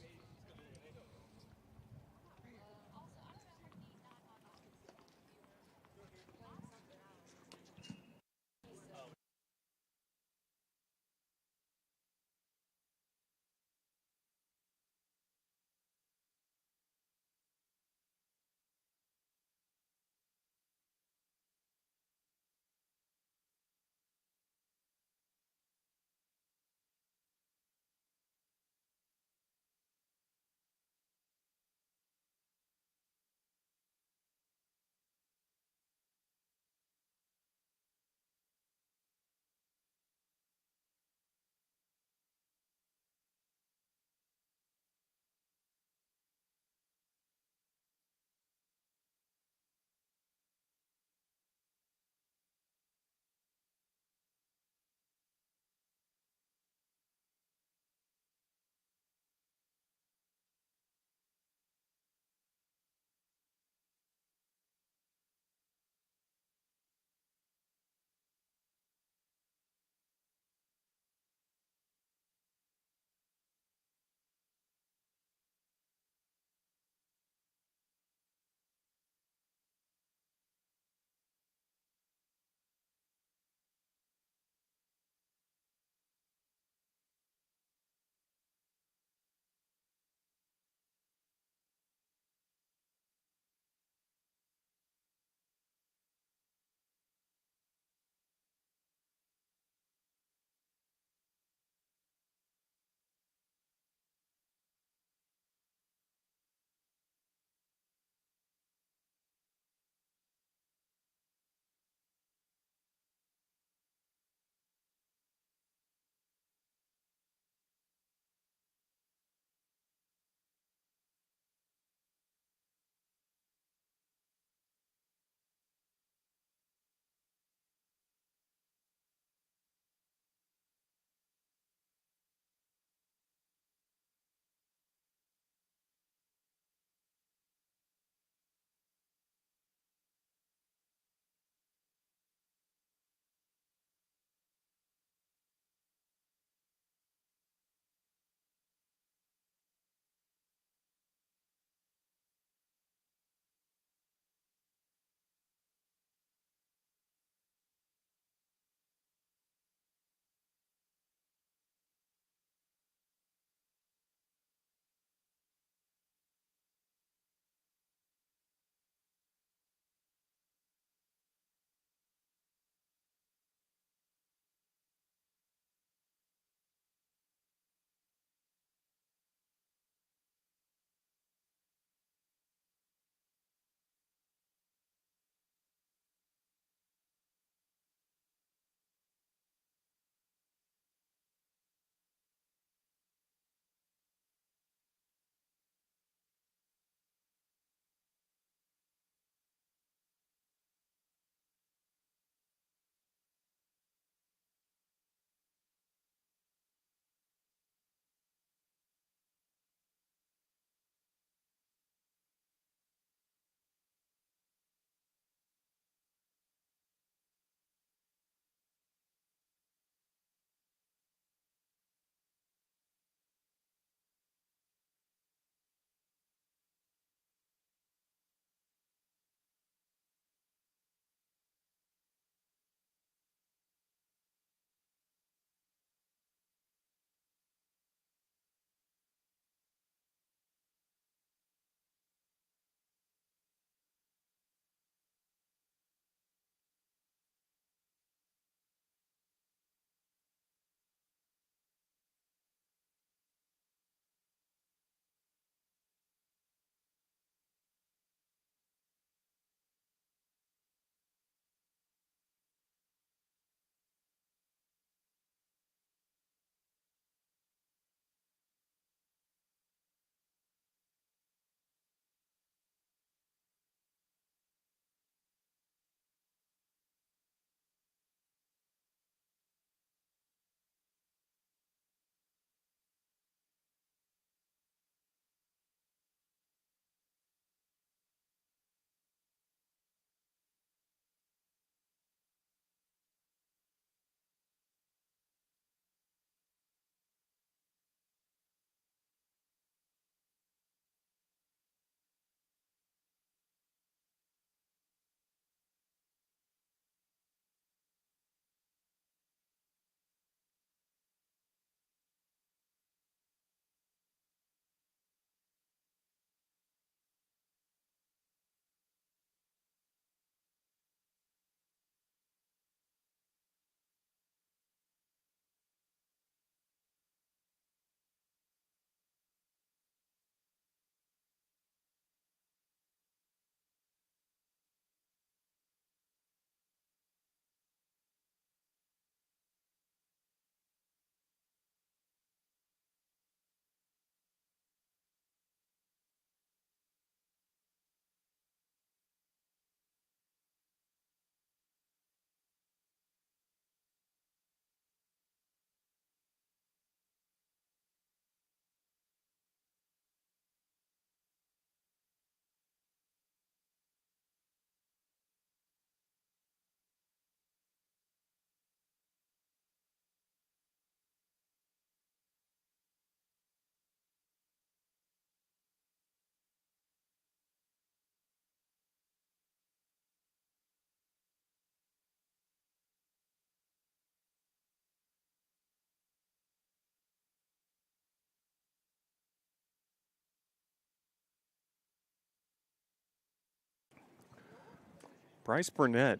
Bryce Burnett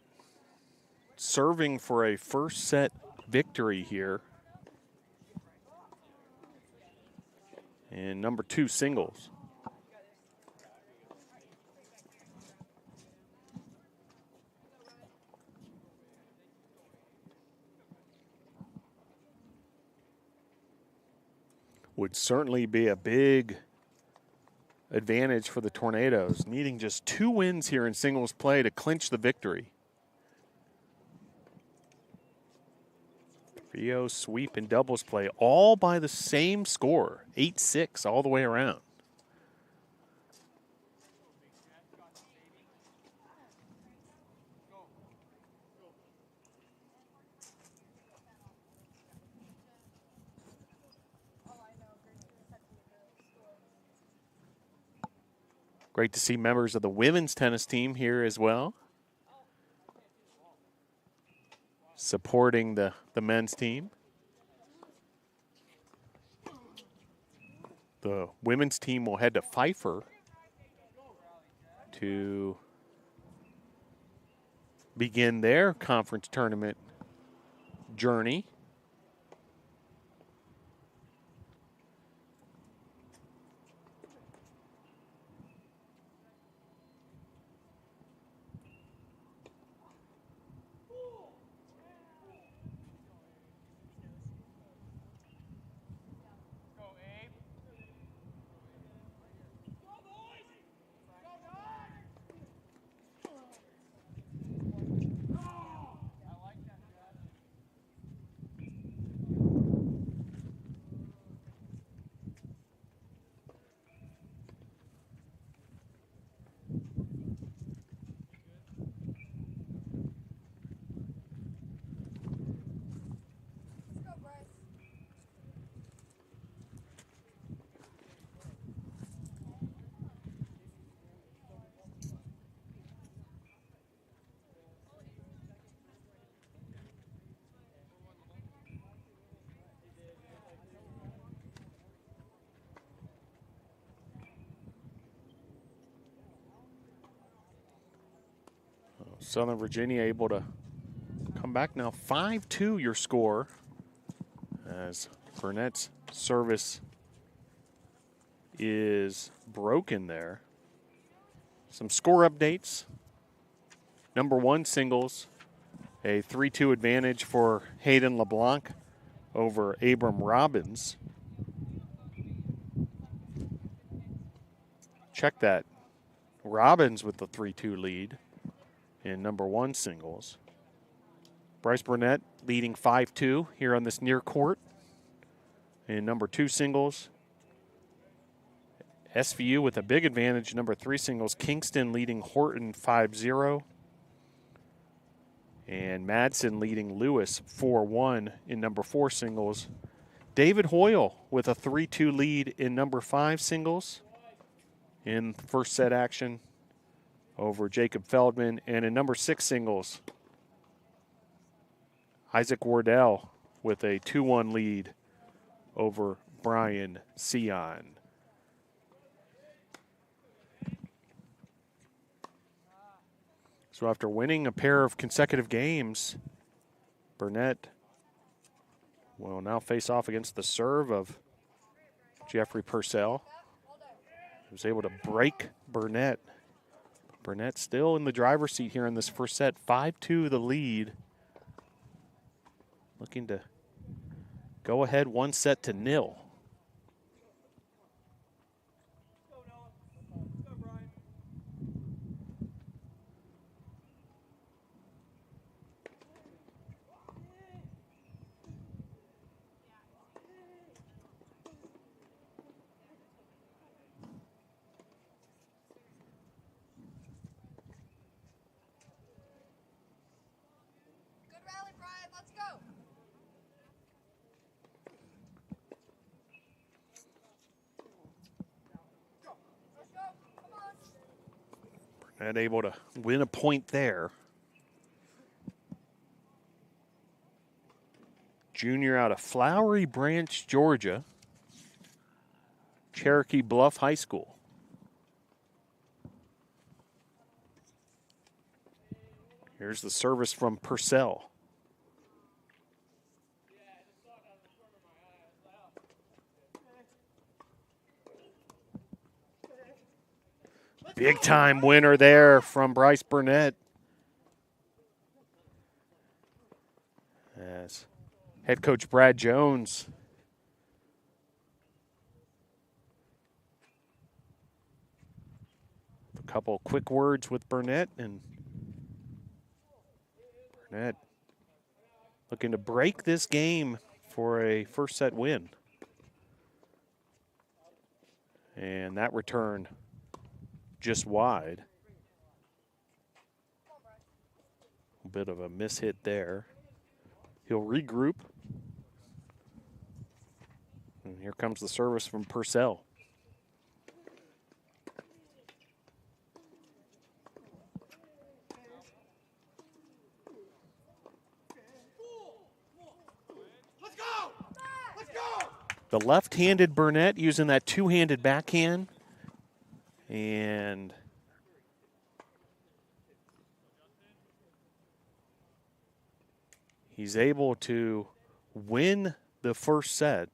serving for a first set victory here in number 2 singles. Would certainly be a big advantage for the Tornadoes, needing just 2 wins here in singles play to clinch the victory. Trio, sweep, and doubles play all by the same score, 8-6 all the way around. Great to see members of the women's tennis team here as well, supporting the men's team. The women's team will head to Pfeiffer to begin their conference tournament journey. Southern Virginia able to come back now. 5-2 your score as Burnett's service is broken there. Some score updates. Number 1 singles, a 3-2 advantage for Hayden LeBlanc over Abram Robbins. Check that. Robbins with the 3-2 lead in number 1 singles. Bryce Burnett leading 5-2 here on this near court. In number 2 singles, SVU with a big advantage, number 3 singles. Kingston leading Horton 5-0. And Madsen leading Lewis 4-1 in number 4 singles. David Hoyle with a 3-2 lead in number 5 singles in first set action over Jacob Feldman. And in number 6 singles, Isaac Wardell with a 2-1 lead over Brian Sion. So after winning a pair of consecutive games, Burnett will now face off against the serve of Jeffrey Purcell. He was able to break Burnett. Burnett still in the driver's seat here in this first set. 5-2 the lead. Looking to go ahead 1-0. And able to win a point there. Junior out of Flowery Branch, Georgia. Cherokee Bluff High School. Here's the service from Purcell. Big time winner there from Bryce Burnett. As head coach Brad Jones a couple quick words with Burnett, and Burnett looking to break this game for a first set win. And that return just wide. A bit of a mishit there. He'll regroup. And here comes the service from Purcell. The left-handed Burnett using that two-handed backhand. And he's able to win the first set.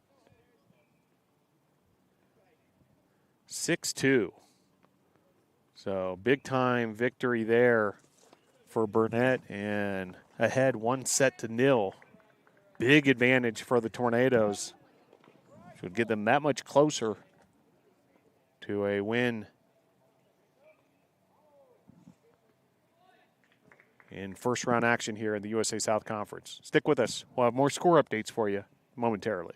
6-2. So big-time victory there for Burnett, and ahead 1-0. Big advantage for the Tornadoes. Should get them that much closer to a win in first-round action here in the USA South Conference. Stick with us. We'll have more score updates for you momentarily.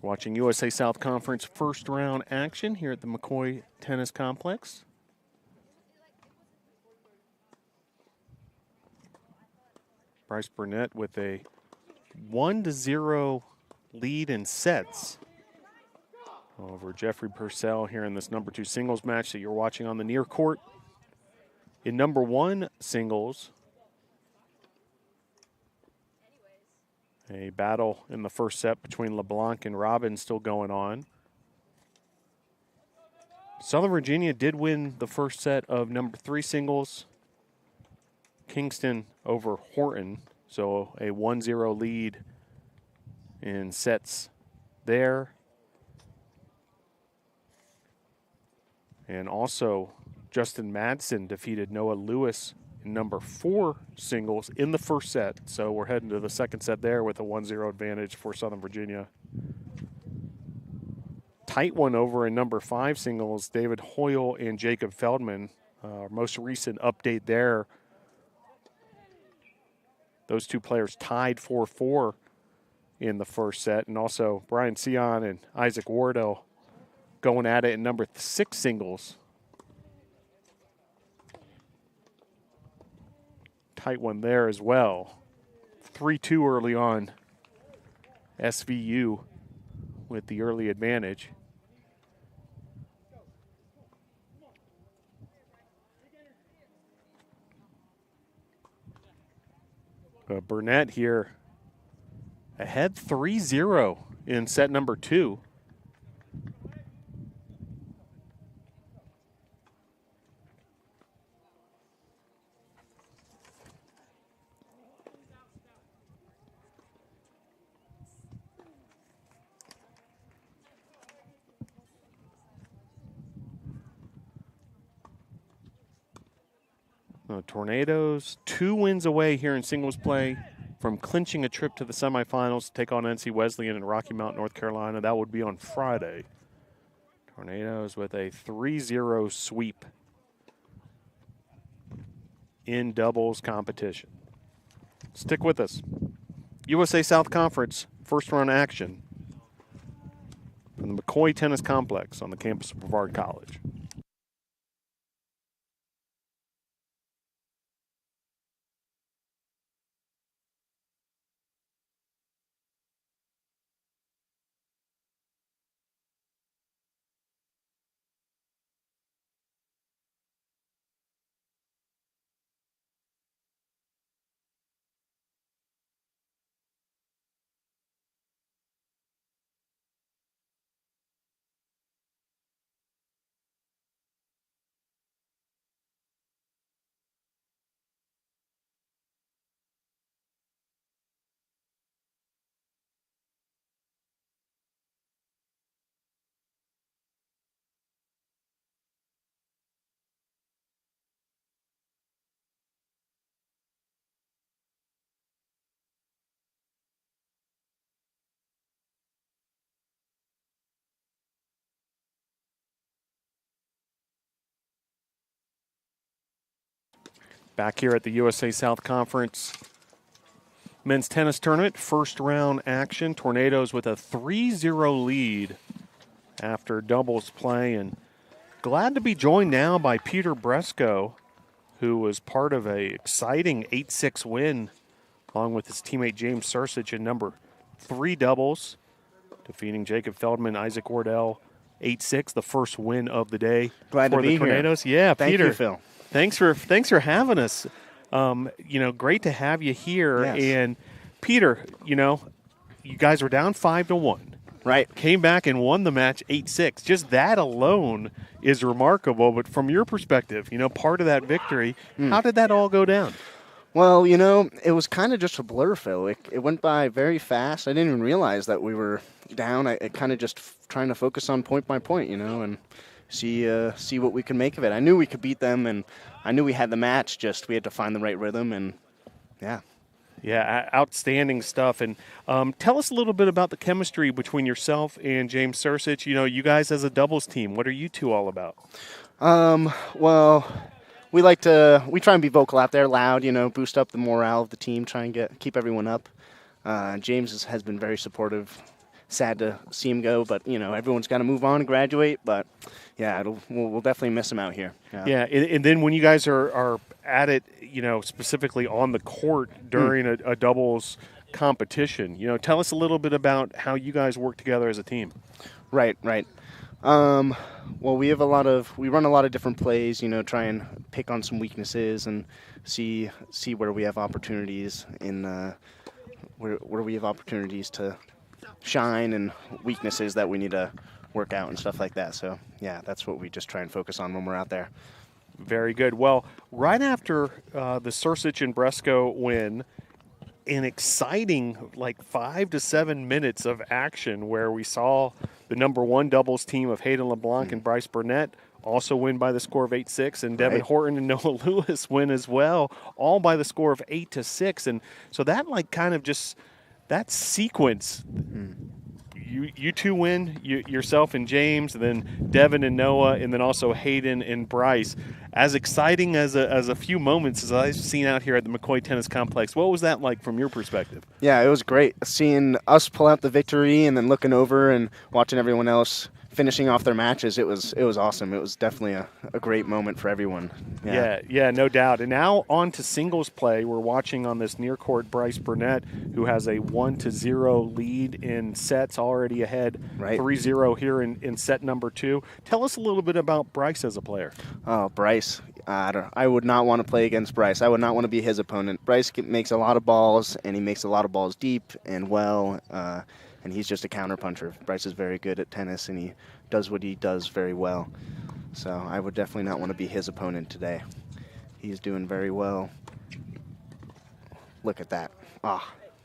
Watching USA South Conference first round action here at the McCoy Tennis Complex. Bryce Burnett with a 1-0 lead in sets over Jeffrey Purcell here in this number 2 singles match that you're watching on the near court. In number 1 singles, a battle in the first set between LeBlanc and Robbins still going on. Southern Virginia did win the first set of number 3 singles. Kingston over Horton, so a 1-0 lead in sets there. And also, Justin Madsen defeated Noah Lewis in number 4 singles in the first set. So we're heading to the second set there with a 1-0 advantage for Southern Virginia. Tight one over in number 5 singles, David Hoyle and Jacob Feldman. Most recent update there. Those two players tied 4-4 in the first set. And also Brian Sion and Isaac Wardell going at it in number 6 singles. Tight one there as well. 3-2 early on. SVU with the early advantage. Burnett here ahead 3-0 in set number 2. Tornadoes, 2 wins away here in singles play from clinching a trip to the semifinals to take on NC Wesleyan in Rocky Mount, North Carolina. That would be on Friday. Tornadoes with a 3-0 sweep in doubles competition. Stick with us. USA South Conference first round action from the McCoy Tennis Complex on the campus of Brevard College. Back here at the USA South Conference men's tennis tournament, first round action. Tornadoes with a 3-0 lead after doubles play. And glad to be joined now by Peter Bresco, who was part of a exciting 8-6 win along with his teammate James Sursich in number 3 doubles, defeating Jacob Feldman, Isaac Wardell, 8-6, the first win of the day. Glad for to be the Tornadoes. here. Yeah, Thank Peter. you, Phil. Thanks for having us. Great to have you here. Yes. And Peter, you guys were down 5-1. Right. Came back and won the match 8-6. Just that alone is remarkable. But from your perspective, part of that victory, how did that all go down? Well, it was kind of just a blur, Phil. It went by very fast. I didn't even realize that we were down. I kind of just trying to focus on point by point, and see what we can make of it. I knew we could beat them, and I knew we had the match. Just we had to find the right rhythm, and yeah. Yeah, outstanding stuff. And tell us a little bit about the chemistry between yourself and James Sursich. You guys as a doubles team, what are you two all about? Well, we try and be vocal out there, loud, boost up the morale of the team, try and keep everyone up. James has been very supportive sad to see him go, but everyone's got to move on and graduate. But yeah, we'll definitely miss him out here. Yeah, and then when you guys are at it, specifically on the court during a doubles competition, tell us a little bit about how you guys work together as a team. Right. Well, we run a lot of different plays, try and pick on some weaknesses and see where we have opportunities where we have opportunities to shine and weaknesses that we need to work out and stuff like that. So yeah, that's what we just try and focus on when we're out there. Very good. Well, right after the Sursich and Bresco win, an exciting 5 to 7 minutes of action where we saw the number one doubles team of Hayden LeBlanc and Bryce Burnett also win by the score of 8-6, and Devin Horton and Noah Lewis win as well, all by the score of 8-6. And so that that sequence, you two win, yourself and James, and then Devin and Noah, and then also Hayden and Bryce. As exciting as a few moments as I've seen out here at the McCoy Tennis Complex, what was that like from your perspective? Yeah, it was great seeing us pull out the victory and then looking over and watching everyone else finishing off their matches. It was awesome. It was definitely a great moment for everyone. Yeah, no doubt. And now on to singles play. We're watching on this near court Bryce Burnett, who has a 1-0 lead in sets, already ahead 3-0 here in set number 2. Tell us a little bit about Bryce as a player. Oh, Bryce. I would not want to play against Bryce. I would not want to be his opponent. Bryce makes a lot of balls, and he makes a lot of balls deep and well, and he's just a counterpuncher. Bryce is very good at tennis, and he does what he does very well. So I would definitely not want to be his opponent today. He's doing very well. Look at that.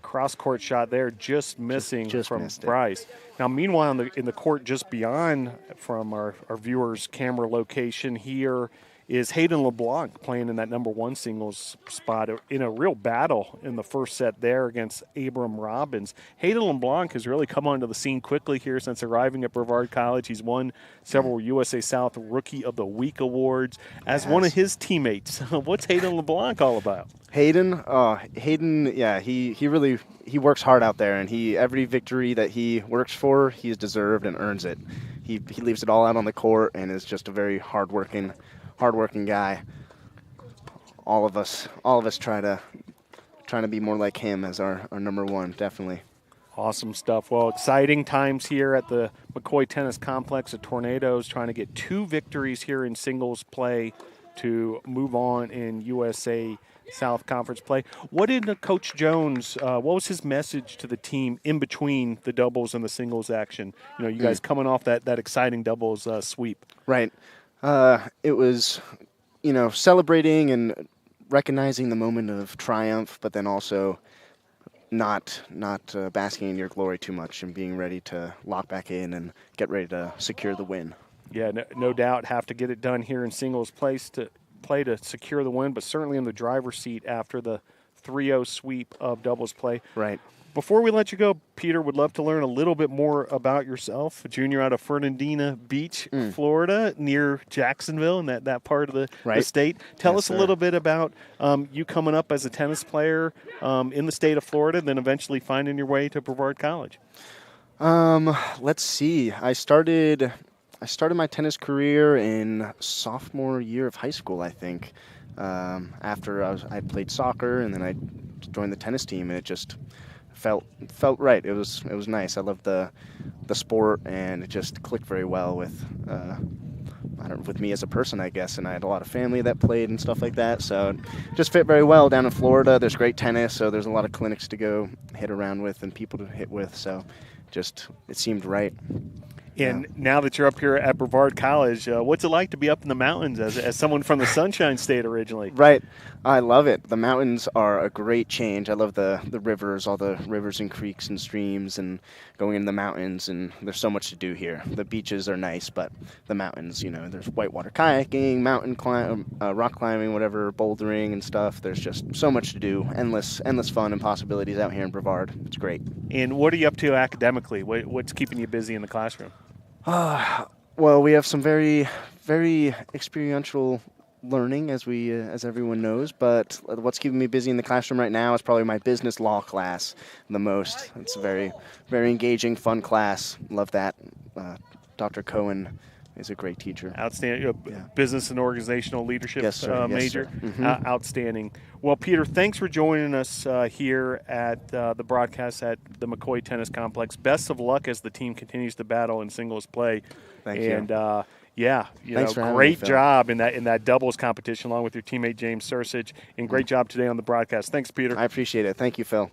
Cross-court shot there, just missing from missed it. Bryce. Now, meanwhile, in the court just beyond from our viewers' camera location here is Hayden LeBlanc playing in that number one singles spot in a real battle in the first set there against Abram Robbins. Hayden LeBlanc has really come onto the scene quickly here since arriving at Brevard College. He's won several USA South Rookie of the Week awards as one of his teammates. What's Hayden LeBlanc all about? Hayden, yeah, he works hard out there, and every victory that he works for, he's deserved and earns it. He leaves it all out on the court and is just a very hardworking guy. All of us trying to be more like him as our number one, definitely. Awesome stuff. Well, exciting times here at the McCoy Tennis Complex. The Tornadoes trying to get 2 victories here in singles play to move on in USA South Conference play. What did Coach Jones, what was his message to the team in between the doubles and the singles action? You guys coming off that exciting doubles sweep. Right. It was, celebrating and recognizing the moment of triumph, but then also not basking in your glory too much and being ready to lock back in and get ready to secure the win. Yeah, no doubt have to get it done here in singles play to secure the win, but certainly in the driver's seat after the 3-0 sweep of doubles play. Right. Before we let you go, Peter, would love to learn a little bit more about yourself. A junior out of Fernandina Beach, Florida, near Jacksonville, in that part of the state. Tell us a little bit about you coming up as a tennis player in the state of Florida, then eventually finding your way to Brevard College. Let's see. I started my tennis career in sophomore year of high school, I think. After I played soccer, and then I joined the tennis team, and it just felt right. It was nice. I loved the sport, and it just clicked very well with me as a person, I guess. And I had a lot of family that played and stuff like that, so it just fit very well down in Florida. There's great tennis, so there's a lot of clinics to go hit around with and people to hit with. So it seemed right. And now that you're up here at Brevard College, what's it like to be up in the mountains as someone from the Sunshine State originally? Right. I love it. The mountains are a great change. I love the rivers, all the rivers and creeks and streams and going in the mountains, and there's so much to do here. The beaches are nice, but the mountains, there's whitewater kayaking, mountain rock climbing, whatever, bouldering and stuff. There's just so much to do. Endless fun and possibilities out here in Brevard. It's great. And what are you up to academically? What's keeping you busy in the classroom? Well, we have some very, very experiential learning, as everyone knows. But what's keeping me busy in the classroom right now is probably my business law class the most. It's a very, very engaging, fun class. Love that. Dr. Cohen is a great teacher. Outstanding. Business and organizational leadership Yes, sir. Yes, major. sir. Mhm. Outstanding. Well, Peter, thanks for joining us here at the broadcast at the McCoy Tennis Complex. Best of luck as the team continues to battle in singles play. Thank you. And Thanks for having me, great Phil. job in that doubles competition along with your teammate James Sursich, and great job today on the broadcast. Thanks, Peter. I appreciate it. Thank you, Phil.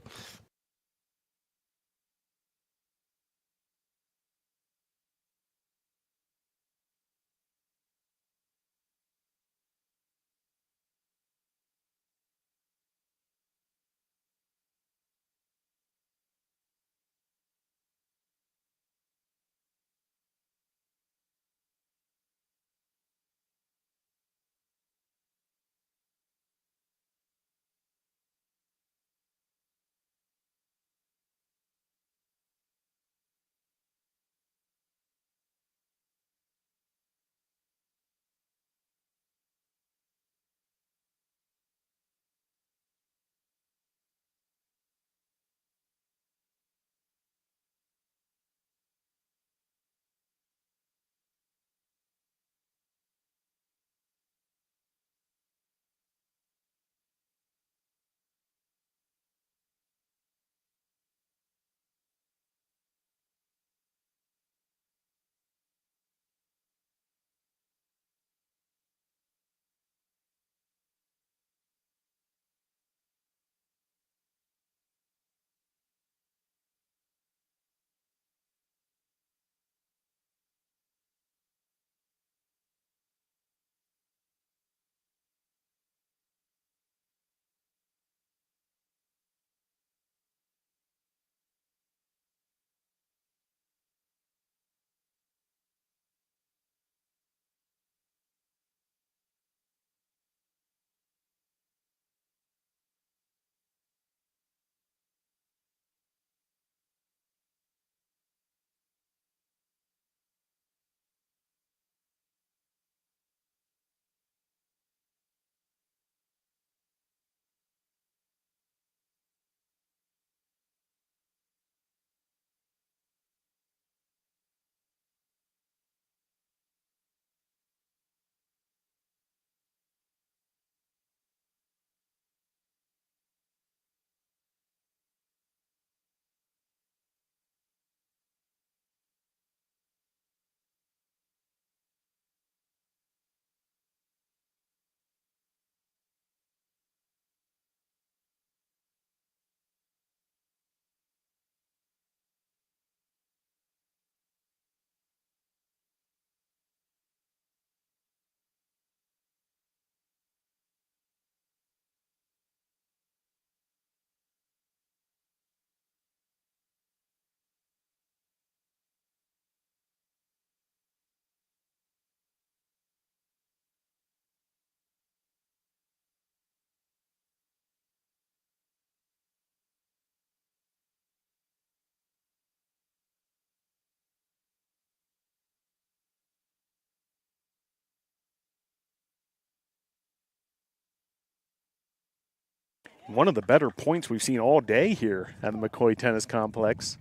One of the better points we've seen all day here at the McCoy Tennis Complex.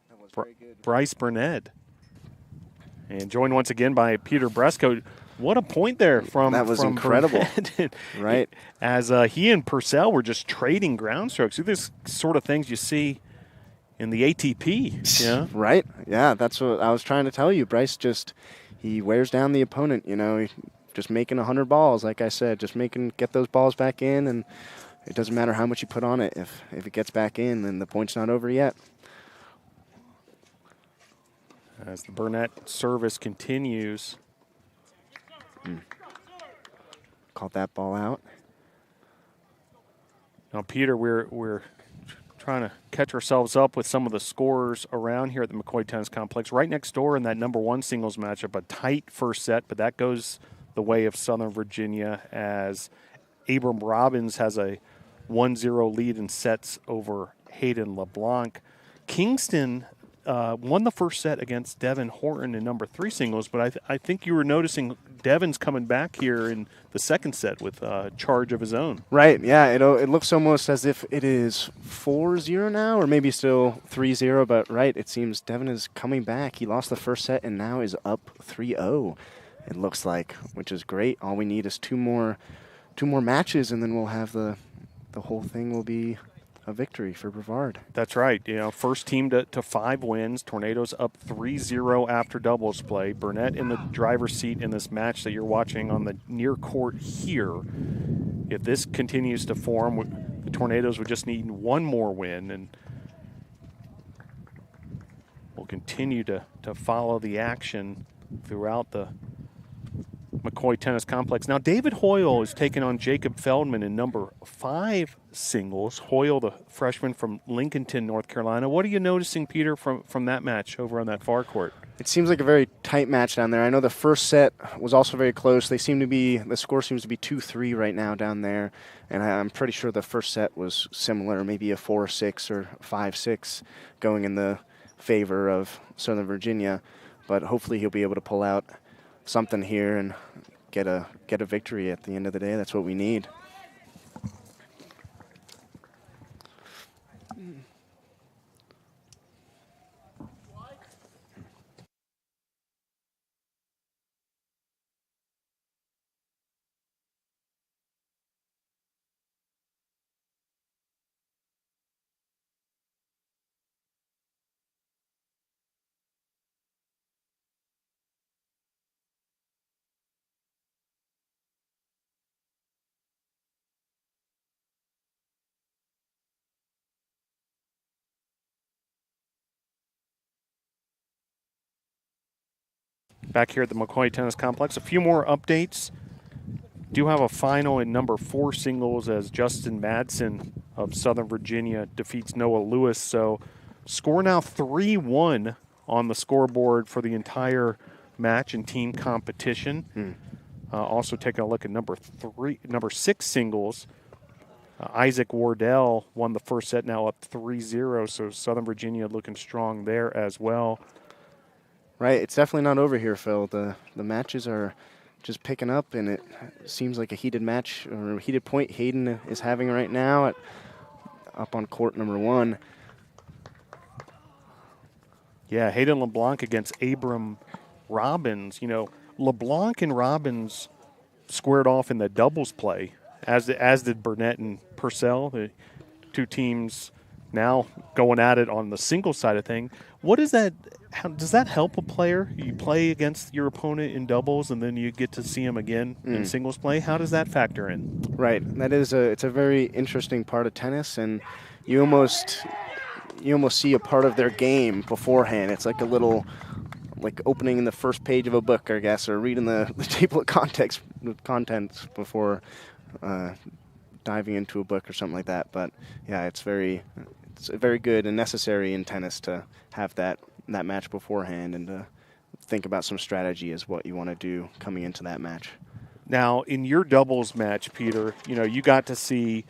That was very good. Bryce Burnett. And joined once again by Peter Bresco. What a point there from That was from incredible. Burnett. Right. As he and Purcell were just trading ground strokes. These sort of things you see in the ATP. Yeah. Right. Yeah, that's what I was trying to tell you. Bryce he wears down the opponent, just making 100 balls, like I said, get those balls back in, and it doesn't matter how much you put on it. If it gets back in, then the point's not over yet. As the Burnett service continues. Caught that ball out. Now, Peter, we're trying to catch ourselves up with some of the scores around here at the McCoy Tennis Complex. Right next door in that #1 singles matchup, a tight first set, but that goes the way of Southern Virginia as Abram Robbins has a 1-0 lead in sets over Hayden LeBlanc. Kingston won the first set against Devin Horton in number 3 singles, but I think you were noticing Devin's coming back here in the second set with charge of his own. Right, yeah, it looks almost as if it is 4-0 now, or maybe still 3-0, but right, it seems Devin is coming back. He lost the first set and now is up 3-0, it looks like, which is great. All we need is two more matches, and then we'll have the whole thing will be a victory for Brevard. That's right. First team to 5 wins. Tornadoes up 3-0 after doubles play. Burnett in the driver's seat in this match that you're watching on the near court here. If this continues to form, the Tornadoes would just need one more win, and we'll continue to follow the action throughout the McCoy Tennis Complex. Now, David Hoyle is taking on Jacob Feldman in number 5 singles. Hoyle, the freshman from Lincolnton, North Carolina. What are you noticing, Peter, from that match over on that far court? It seems like a very tight match down there. I know the first set was also very close. The score seems to be 2-3 right now down there, and I'm pretty sure the first set was similar, maybe a 4-6 or 5-6 going in the favor of Southern Virginia. But hopefully he'll be able to pull out something here and get a victory at the end of the day. That's what we need. Back here at the McCoy Tennis Complex, a few more updates. Do have a final in number 4 singles as Justin Madsen of Southern Virginia defeats Noah Lewis. So score now 3-1 on the scoreboard for the entire match and team competition. Also taking a look at number 6 singles. Isaac Wardell won the first set, now up 3-0. So Southern Virginia looking strong there as well. Right, it's definitely not over here, Phil. The matches are just picking up, and it seems like a heated match or a heated point Hayden is having right now up on court number 1. Yeah, Hayden LeBlanc against Abram Robbins. LeBlanc and Robbins squared off in the doubles play, as did Burnett and Purcell, the two teams now going at it on the single side of thing. What is that? How does that help a player? You play against your opponent in doubles, and then you get to see him again in singles play. How does that factor in? Right, it's a very interesting part of tennis, and you almost see a part of their game beforehand. It's like a little, like opening the first page of a book, I guess, or reading the table of contents before diving into a book or something like that. But yeah, it's very good and necessary in tennis to have that match beforehand and to think about some strategy as what you want to do coming into that match. Now, in your doubles match, Peter, you got to see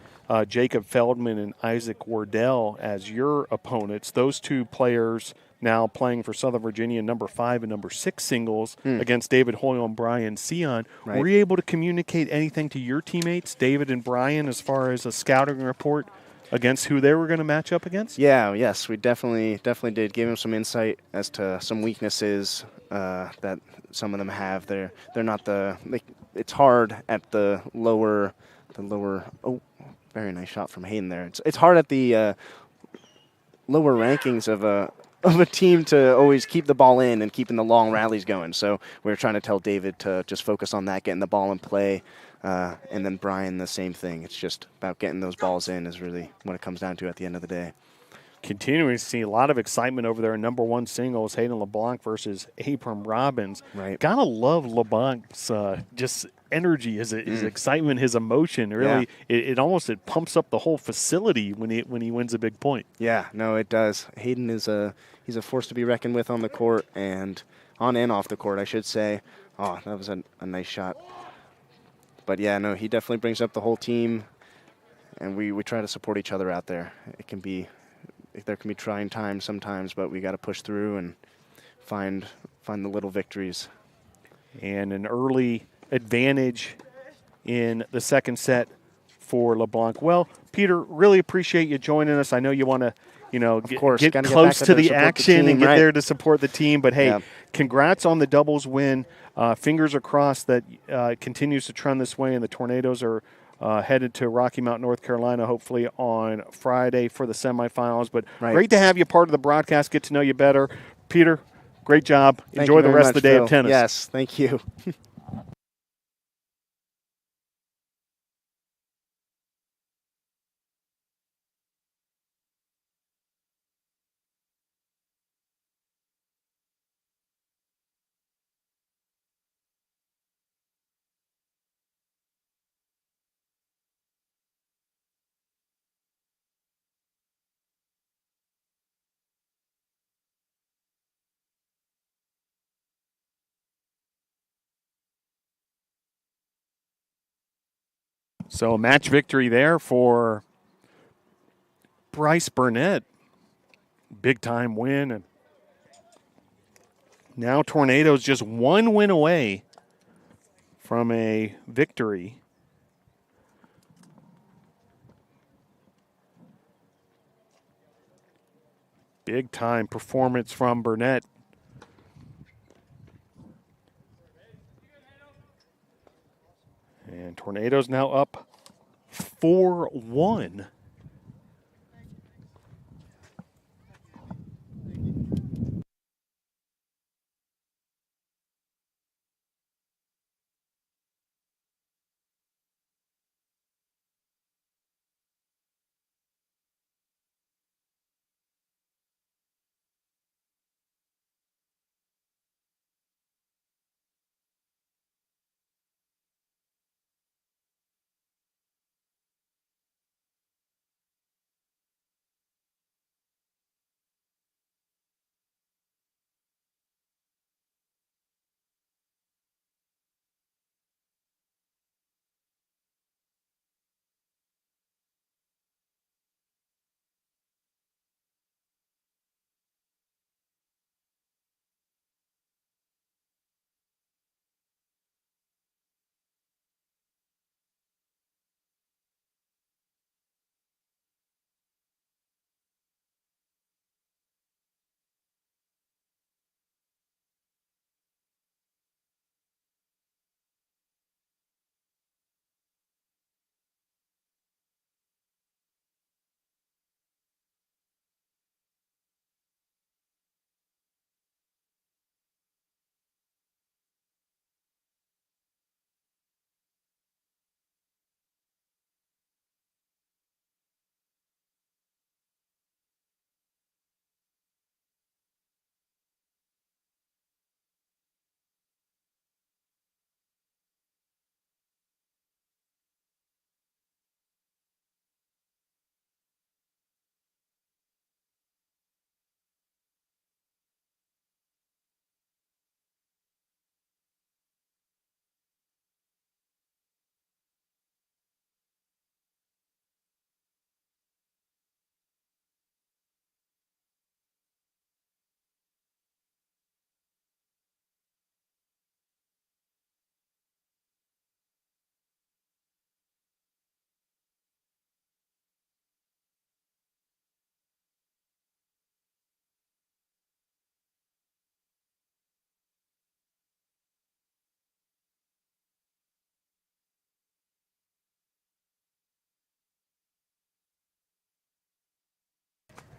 Jacob Feldman and Isaac Wardell as your opponents. Those two players now playing for Southern Virginia, number 5 and number 6 singles against David Hoyle and Brian Sion. Right. Were you able to communicate anything to your teammates, David and Brian, as far as a scouting report against who they were going to match up against? Yes, we definitely did. Give them some insight as to some weaknesses that some of them have. They're not it's hard at the lower. Oh, very nice shot from Hayden there. It's hard at the lower rankings of a team to always keep the ball in and keeping the long rallies going. So we're trying to tell David to just focus on that, getting the ball in play. And then Brian, the same thing. It's just about getting those balls in is really what it comes down to at the end of the day. Continuing to see a lot of excitement over there in number 1 singles, Hayden LeBlanc versus Abram Robbins. Right. Gotta love LeBlanc's just energy, his excitement, his emotion. Really, it almost pumps up the whole facility when he wins a big point. Yeah, no, it does. Hayden he's a force to be reckoned with on the court and on and off the court, I should say. Oh, that was a nice shot. But yeah, no, he definitely brings up the whole team, and we try to support each other out there. It can be there can be trying times sometimes, but we got to push through and find the little victories. And an early advantage in the second set for LeBlanc. Well, Peter, really appreciate you joining us. I know you want to, get close to the action and get there to support the team. But, hey, congrats on the doubles win. Fingers are crossed that continues to trend this way, and the Tornadoes are headed to Rocky Mount, North Carolina, hopefully on Friday for the semifinals. But great to have you part of the broadcast, get to know you better. Peter, great job. Enjoy the rest of the day of tennis. Yes, thank you. So a match victory there for Bryce Burnett. Big-time win. And now Tornadoes just one win away from a victory. Big-time performance from Burnett. And Tornadoes now up 4-1.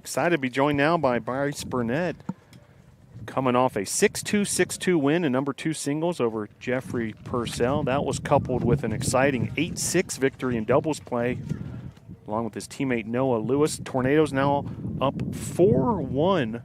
Excited to be joined now by Bryce Burnett, coming off a 6-2, 6-2 win in number 2 singles over Jeffrey Purcell. That was coupled with an exciting 8-6 victory in doubles play, along with his teammate Noah Lewis. Tornadoes now up 4-1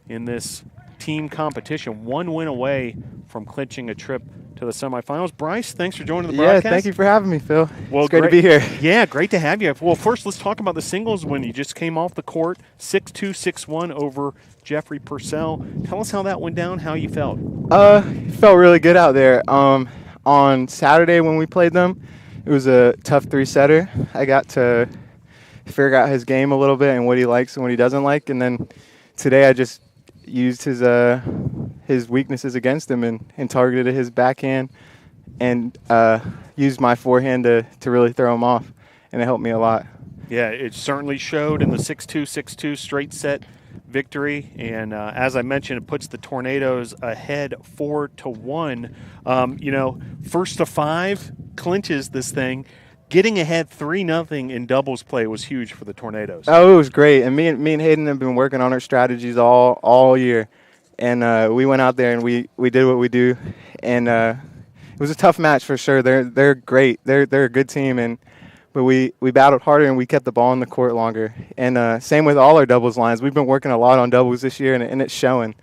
in this team competition, 1 win away from clinching a trip to the semifinals. Bryce, thanks for joining the broadcast. Yeah, thank you for having me, Phil. Well, it's great to be here. Yeah, great to have you. Well, first, let's talk about the singles win. You just came off the court, 6-2, 6-1 over Jeffrey Purcell. Tell us how that went down, how you felt. Felt really good out there. On Saturday when we played them, it was a tough 3-setter. I got to figure out his game a little bit and what he likes and what he doesn't like. And then today I just used his weaknesses against him and targeted his backhand and used my forehand to really throw him off, and it helped me a lot. Yeah, it certainly showed in the 6-2, 6-2 straight set victory. And as I mentioned, it puts the Tornadoes ahead 4-1. First to 5 clinches this thing. Getting ahead 3-0 in doubles play was huge for the Tornadoes. Oh, it was great. And me and Hayden have been working on our strategies all year. And we went out there and we did what we do. And it was a tough match for sure. They're great. They're a good team, but we battled harder and we kept the ball in the court longer. And same with all our doubles lines. We've been working a lot on doubles this year, and it's showing.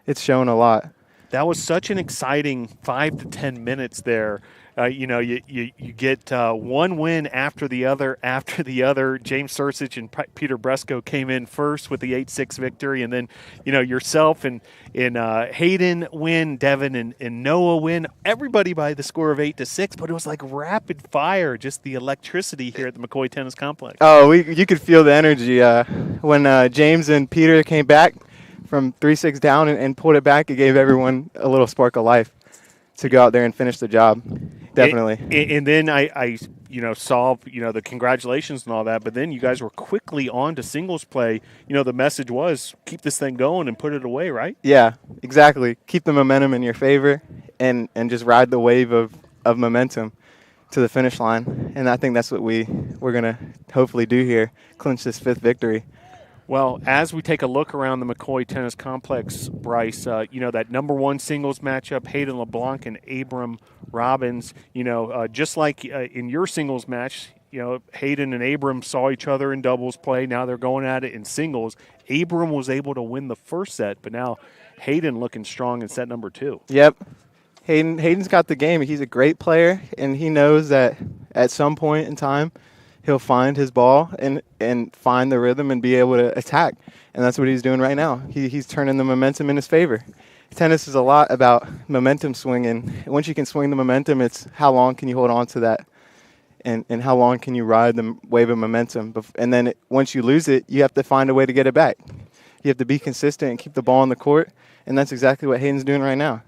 It's showing a lot. That was such an exciting 5 to 10 minutes there. You get one win after the other. James Sursich and Peter Bresco came in first with the 8-6 victory, and then yourself and Hayden win, Devin and Noah win. Everybody by the score of 8-6, but it was like rapid fire, just the electricity here at the McCoy Tennis Complex. Oh, you could feel the energy when James and Peter came back from 3-6 down and pulled it back. It gave everyone a little spark of life to go out there and finish the job. Definitely. And then I saw, the congratulations and all that, but then you guys were quickly on to singles play. The message was keep this thing going and put it away, right? Yeah, exactly. Keep the momentum in your favor and just ride the wave of momentum to the finish line. And I think that's what we're going to hopefully do here, clinch this 5th victory. Well, as we take a look around the McCoy Tennis Complex, Bryce, that number 1 singles matchup, Hayden LeBlanc and Abram Robbins, just like in your singles match, Hayden and Abram saw each other in doubles play. Now they're going at it in singles. Abram was able to win the first set, but now Hayden looking strong in set number 2. Yep. Hayden's got the game. He's a great player, and he knows that at some point in time he'll find his ball and find the rhythm and be able to attack. And that's what he's doing right now. He's turning the momentum in his favor. Tennis is a lot about momentum swinging. Once you can swing the momentum, it's how long can you hold on to that and how long can you ride the wave of momentum. And then once you lose it, you have to find a way to get it back. You have to be consistent and keep the ball on the court, and that's exactly what Hayden's doing right now.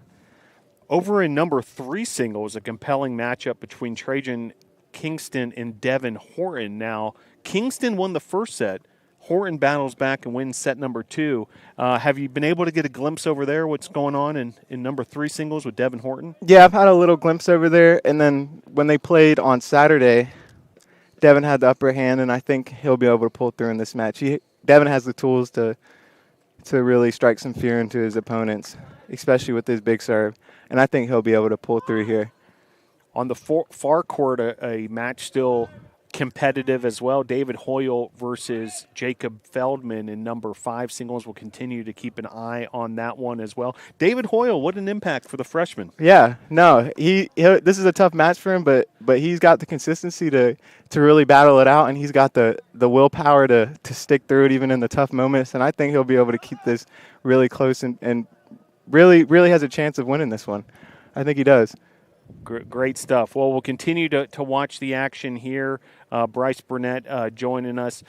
Over in number 3 singles, a compelling matchup between Trajan Kingston and Devin Horton. Now, Kingston won the first set. Horton battles back and wins set number 2. Have you been able to get a glimpse over there what's going on in number 3 singles with Devin Horton? Yeah, I've had a little glimpse over there. And then when they played on Saturday, Devin had the upper hand, and I think he'll be able to pull through in this match. Devin has the tools to really strike some fear into his opponents, especially with his big serve. And I think he'll be able to pull through here. On the far court, a match still competitive as well. David Hoyle versus Jacob Feldman in number 5 singles. We'll continue to keep an eye on that one as well. David Hoyle, what an impact for the freshman. Yeah, no, this is a tough match for him, but he's got the consistency to really battle it out, and he's got the willpower to stick through it even in the tough moments. And I think he'll be able to keep this really close and really has a chance of winning this one. I think he does. Great stuff. Well, we'll continue to watch the action here. Bryce Burnett joining us.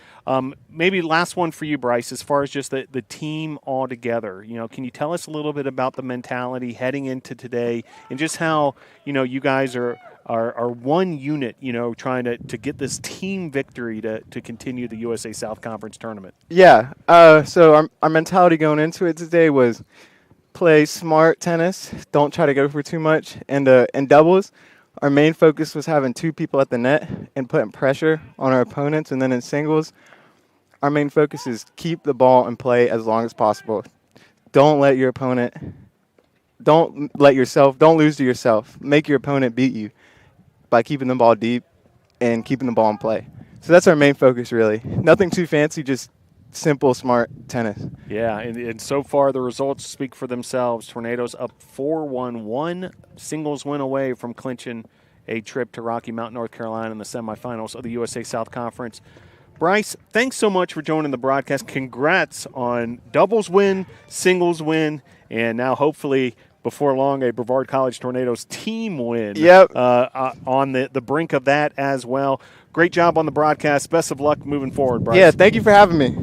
Maybe last one for you, Bryce, as far as just the team all together. Can you tell us a little bit about the mentality heading into today and just how, you guys are one unit, trying to get this team victory to continue the USA South Conference tournament? Yeah. So our mentality going into it today was play smart tennis. Don't try to go for too much. And in doubles, our main focus was having 2 people at the net and putting pressure on our opponents. And then in singles, our main focus is keep the ball and play as long as possible. Don't let your opponent, don't lose to yourself. Make your opponent beat you by keeping the ball deep and keeping the ball in play. So that's our main focus, really. Nothing too fancy, just simple, smart tennis. Yeah, and so far the results speak for themselves. Tornadoes up 4-1, singles win away from clinching a trip to Rocky Mount, North Carolina in the semifinals of the USA South Conference. Bryce, thanks so much for joining the broadcast. Congrats on doubles win, singles win, and now hopefully before long, a Brevard College Tornadoes team win. Yep. On the brink of that as well. Great job on the broadcast. Best of luck moving forward, Bryce. Yeah, thank you for having me.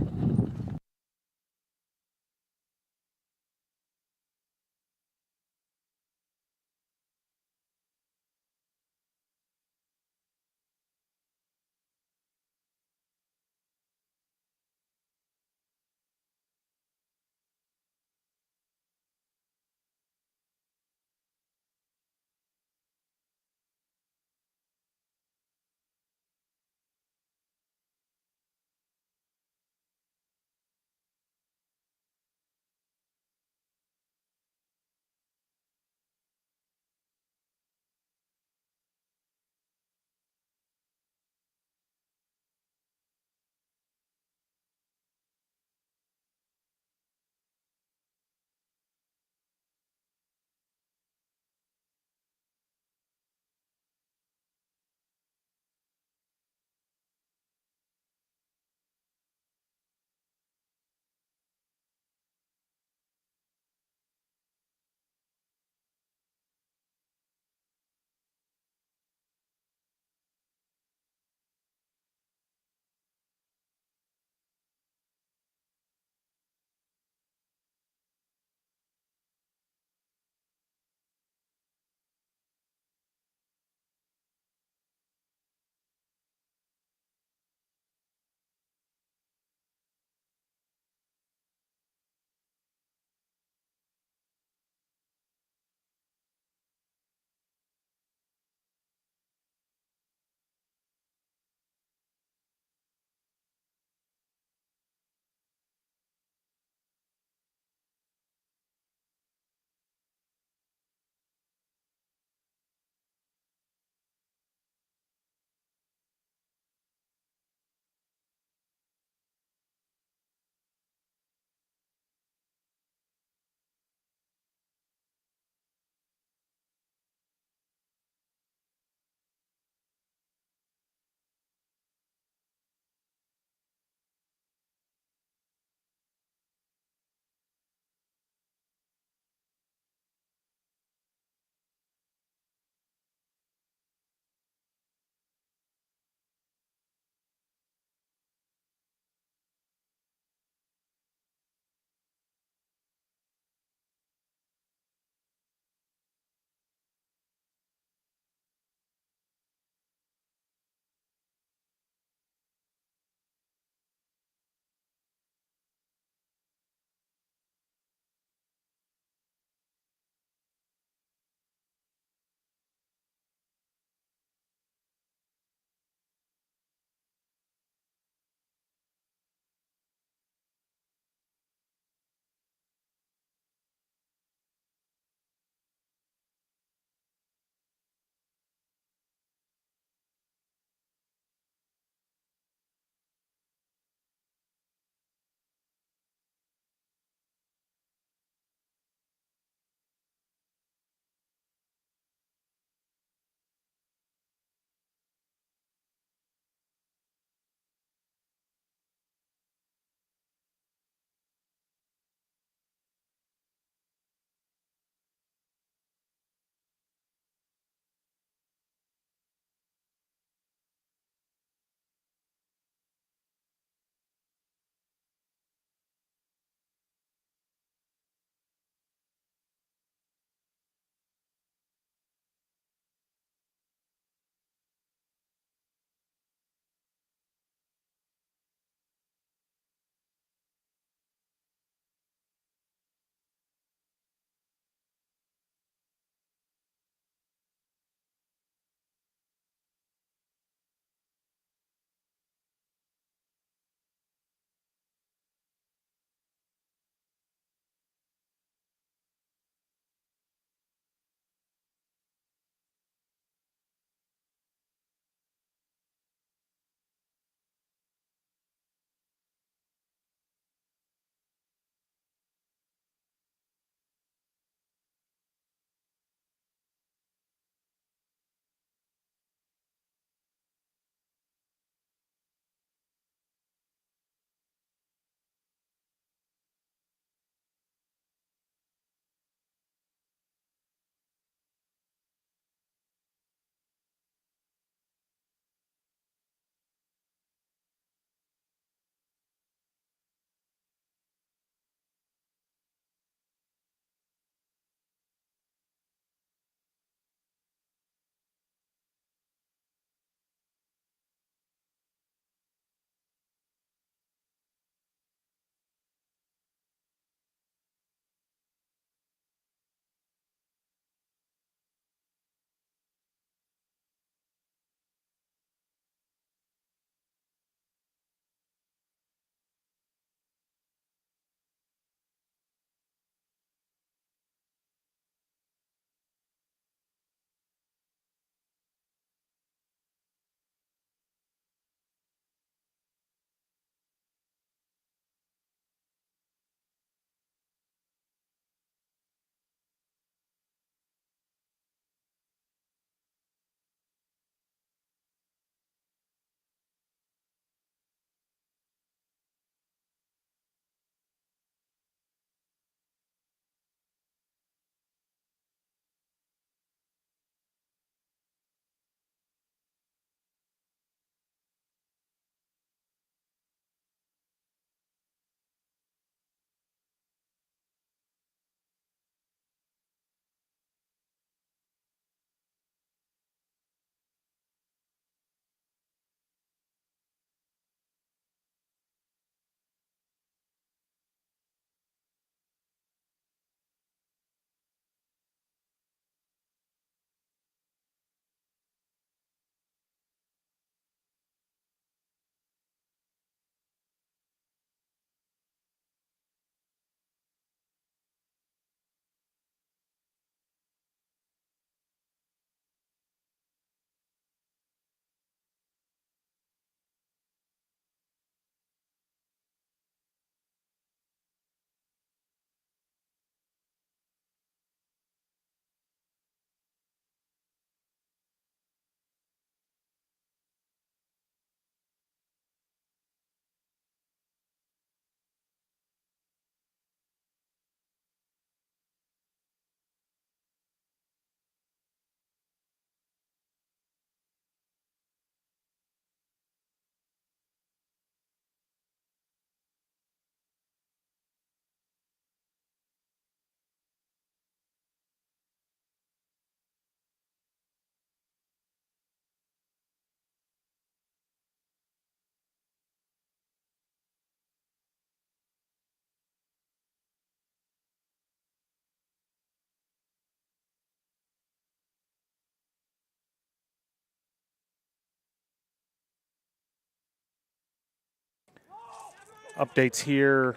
updates here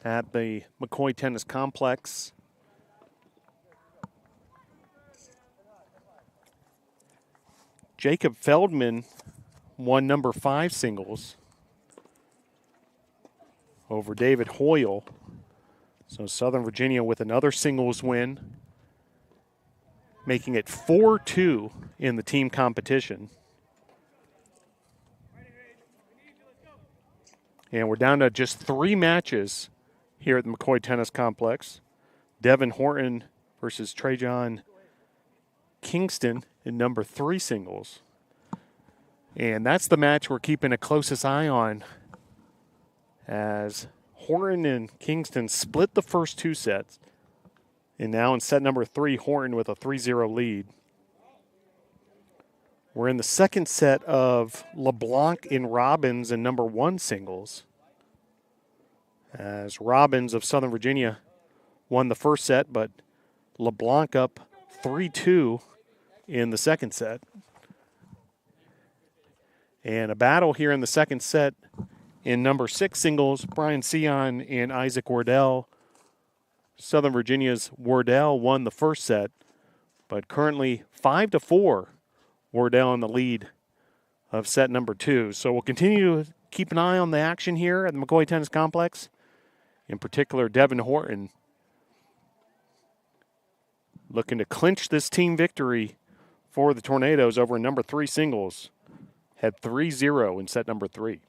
at the McCoy Tennis Complex. Jacob Feldman won number 5 singles over David Hoyle. So Southern Virginia with another singles win, making it 4-2 in the team competition. And we're down to just 3 matches here at the McCoy Tennis Complex. Devin Horton versus Trajan Kingston in number 3 singles. And that's the match we're keeping a closest eye on, as Horton and Kingston split the first 2 sets. And now in set number 3, Horton with a 3-0 lead. We're in the second set of LeBlanc and Robbins in number 1 singles, as Robbins of Southern Virginia won the first set, but LeBlanc up 3-2 in the second set. And a battle here in the second set in number 6 singles, Brian Sion and Isaac Wardell. Southern Virginia's Wardell won the first set, but currently 5-4, Wardell in the lead of set number 2. So we'll continue to keep an eye on the action here at the McCoy Tennis Complex. In particular, Devin Horton looking to clinch this team victory for the Tornadoes over number 3 singles. Had 3-0 in set number 3.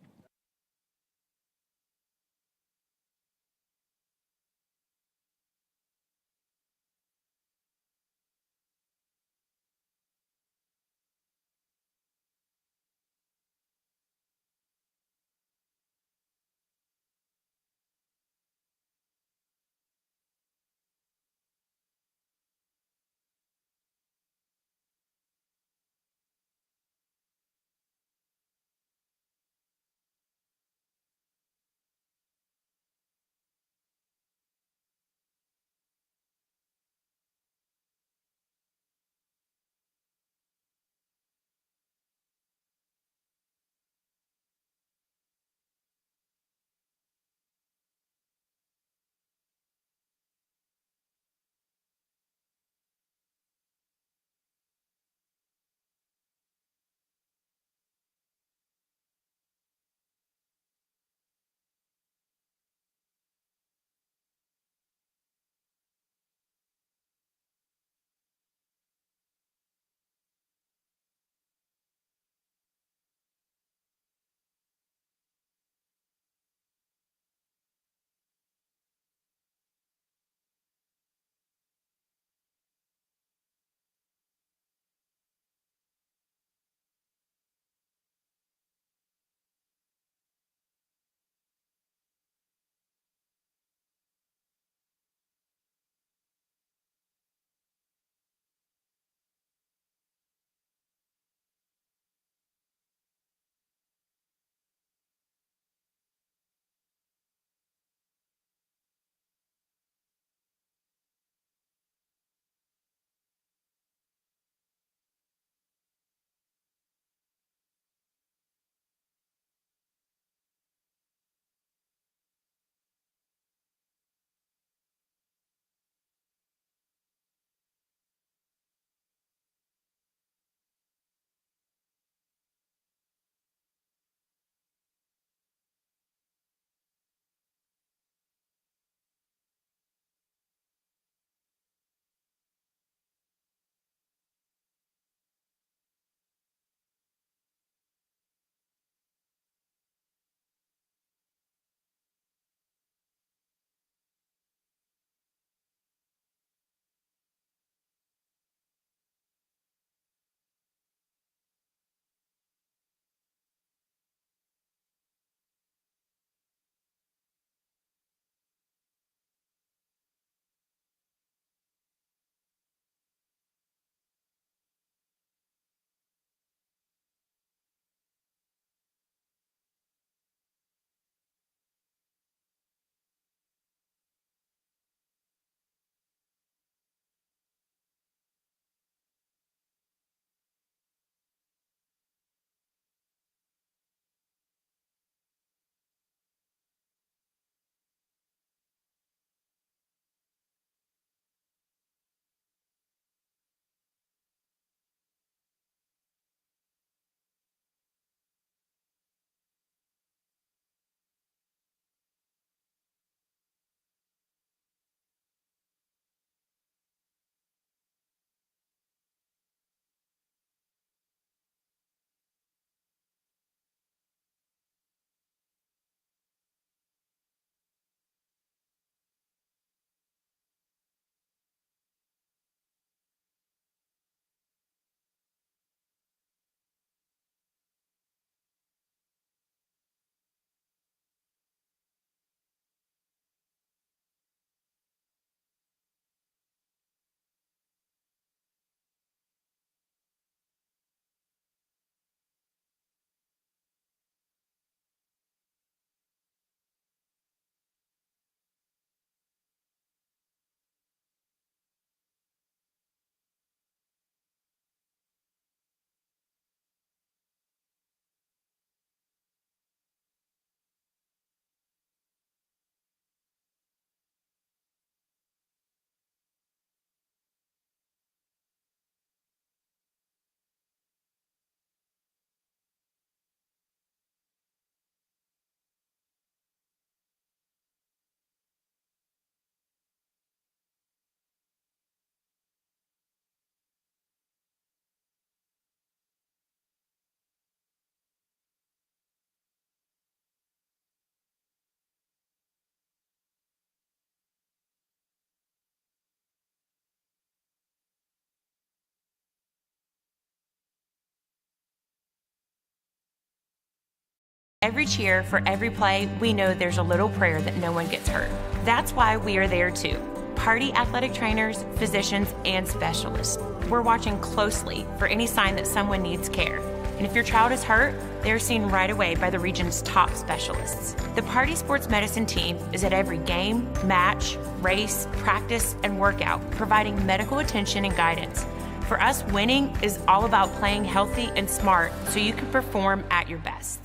Every cheer, for every play, we know there's a little prayer that no one gets hurt. That's why we are there too. Party athletic trainers, physicians, and specialists. We're watching closely for any sign that someone needs care. And if your child is hurt, they're seen right away by the region's top specialists. The Party Sports Medicine team is at every game, match, race, practice, and workout, providing medical attention and guidance. For us, winning is all about playing healthy and smart so you can perform at your best.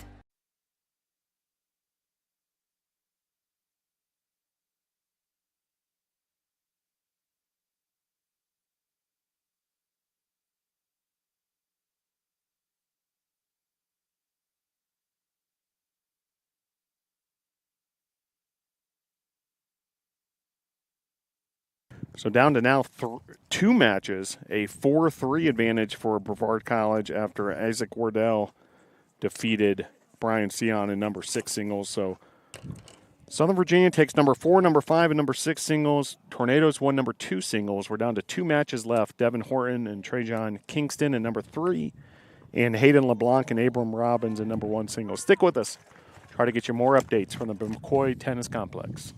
So down to now two matches, a 4-3 advantage for Brevard College after Isaac Wardell defeated Brian Sion in number 6 singles. So Southern Virginia takes number 4, number 5, and number 6 singles. Tornadoes won number 2 singles. We're down to 2 matches left. Devin Horton and Trajan Kingston in number 3, and Hayden LeBlanc and Abram Robbins in number 1 singles. Stick with us. Try to get you more updates from the McCoy Tennis Complex.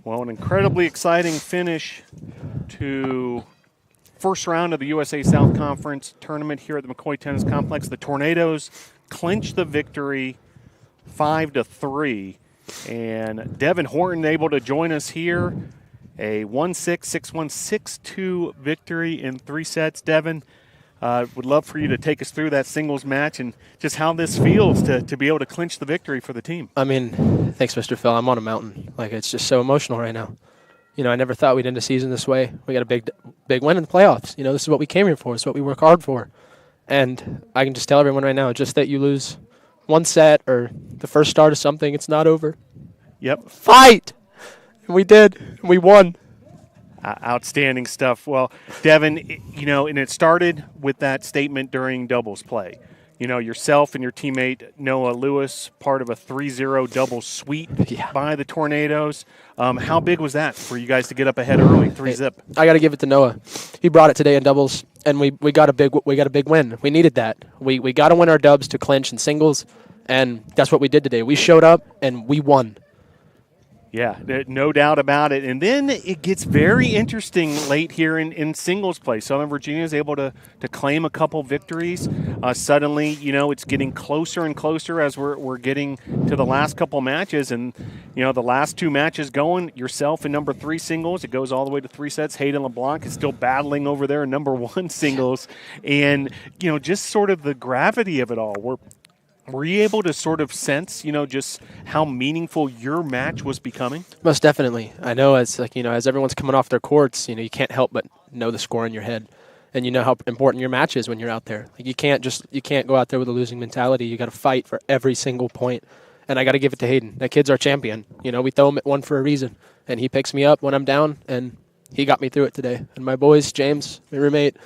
Well, an incredibly exciting finish to first round of the USA South Conference tournament here at the McCoy Tennis Complex. The Tornadoes clinch the victory 5-3. And Devin Horton able to join us here. A 1-6, 6-1, 6-2 victory in 3 sets. Devin, would love for you to take us through that singles match and just how this feels to be able to clinch the victory for the team. I mean, thanks, Mr. Phil. I'm on a mountain. Like, it's just so emotional right now. You know, I never thought we'd end a season this way. We got a big win in the playoffs. You know, this is what we came here for. It's what we work hard for. And I can just tell everyone right now, just that you lose one set or the first start of something, it's not over. Yep. Fight! And we did. We won. Outstanding stuff. Well, Devin, you know, and it started with that statement during doubles play. You know, yourself and your teammate Noah Lewis, part of a 3-0 double sweep by the Tornadoes. How big was that for you guys to get up ahead early, 3-zip? I got to give it to Noah. He brought it today in doubles, and we got a big win. We needed that. We got to win our dubs to clinch in singles, and that's what we did today. We showed up and we won. Yeah, no doubt about it. And then it gets very interesting late here in singles play. Southern Virginia is able to claim a couple victories. Suddenly, you know, it's getting closer and closer as we're getting to the last couple matches. And, you know, the last 2 matches going, yourself in number 3 singles. It goes all the way to 3 sets. Hayden LeBlanc is still battling over there in number 1 singles. And, you know, just sort of the gravity of it all. Were you able to sort of sense, you know, just how meaningful your match was becoming? Most definitely. I know as everyone's coming off their courts, you know, you can't help but know the score in your head. And you know how important your match is when you're out there. Like you can't go out there with a losing mentality. You got to fight for every single point. And I got to give it to Hayden. That kid's our champion. You know, we throw him at one for a reason. And he picks me up when I'm down, and he got me through it today. And my boys, James, my roommate,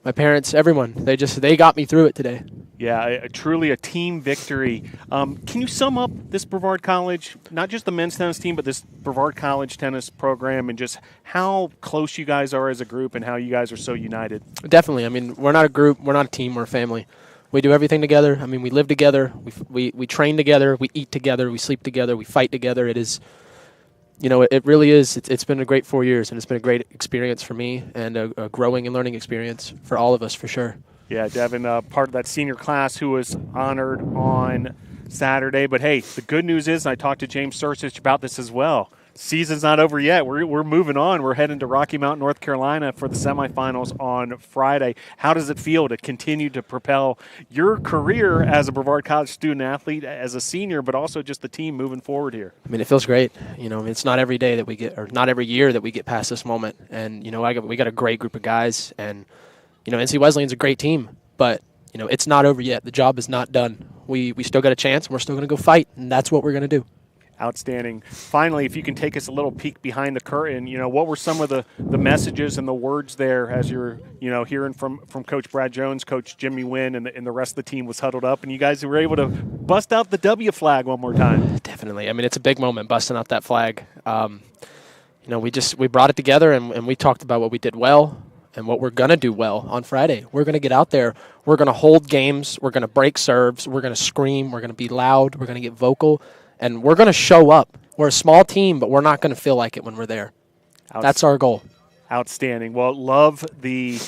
my parents, everyone, they got me through it today. Yeah, truly a team victory. Can you sum up this Brevard College, not just the men's tennis team, but this Brevard College tennis program, and just how close you guys are as a group and how you guys are so united? Definitely. I mean, we're not a group. We're not a team. We're a family. We do everything together. I mean, we live together. We train together. We eat together. We sleep together. We fight together. It is, you know, it really is. It's been a great 4 years, and it's been a great experience for me and a growing and learning experience for all of us, for sure. Yeah, Devin, part of that senior class who was honored on Saturday. But, hey, the good news is, and I talked to James Sursich about this as well, season's not over yet. We're moving on. We're heading to Rocky Mount, North Carolina for the semifinals on Friday. How does it feel to continue to propel your career as a Brevard College student-athlete, as a senior, but also just the team moving forward here? I mean, it feels great. You know, it's not every day that we get, or not every year that we get past this moment. And, you know, we got a great group of guys, and you know, NC Wesleyan's a great team, but, you know, it's not over yet. The job is not done. We still got a chance, and we're still going to go fight, and that's what we're going to do. Outstanding. Finally, if you can take us a little peek behind the curtain, you know, what were some of the messages and the words there as you're, you know, hearing from Coach Brad Jones, Coach Jimmy Wynn, and the rest of the team was huddled up, and you guys were able to bust out the W flag one more time? Definitely. I mean, it's a big moment, busting out that flag. You know, we brought it together, and we talked about what we did well, and what we're going to do well on Friday. We're going to get out there. We're going to hold games. We're going to break serves. We're going to scream. We're going to be loud. We're going to get vocal. And we're going to show up. We're a small team, but we're not going to feel like it when we're there. That's our goal. Outstanding. Well, love the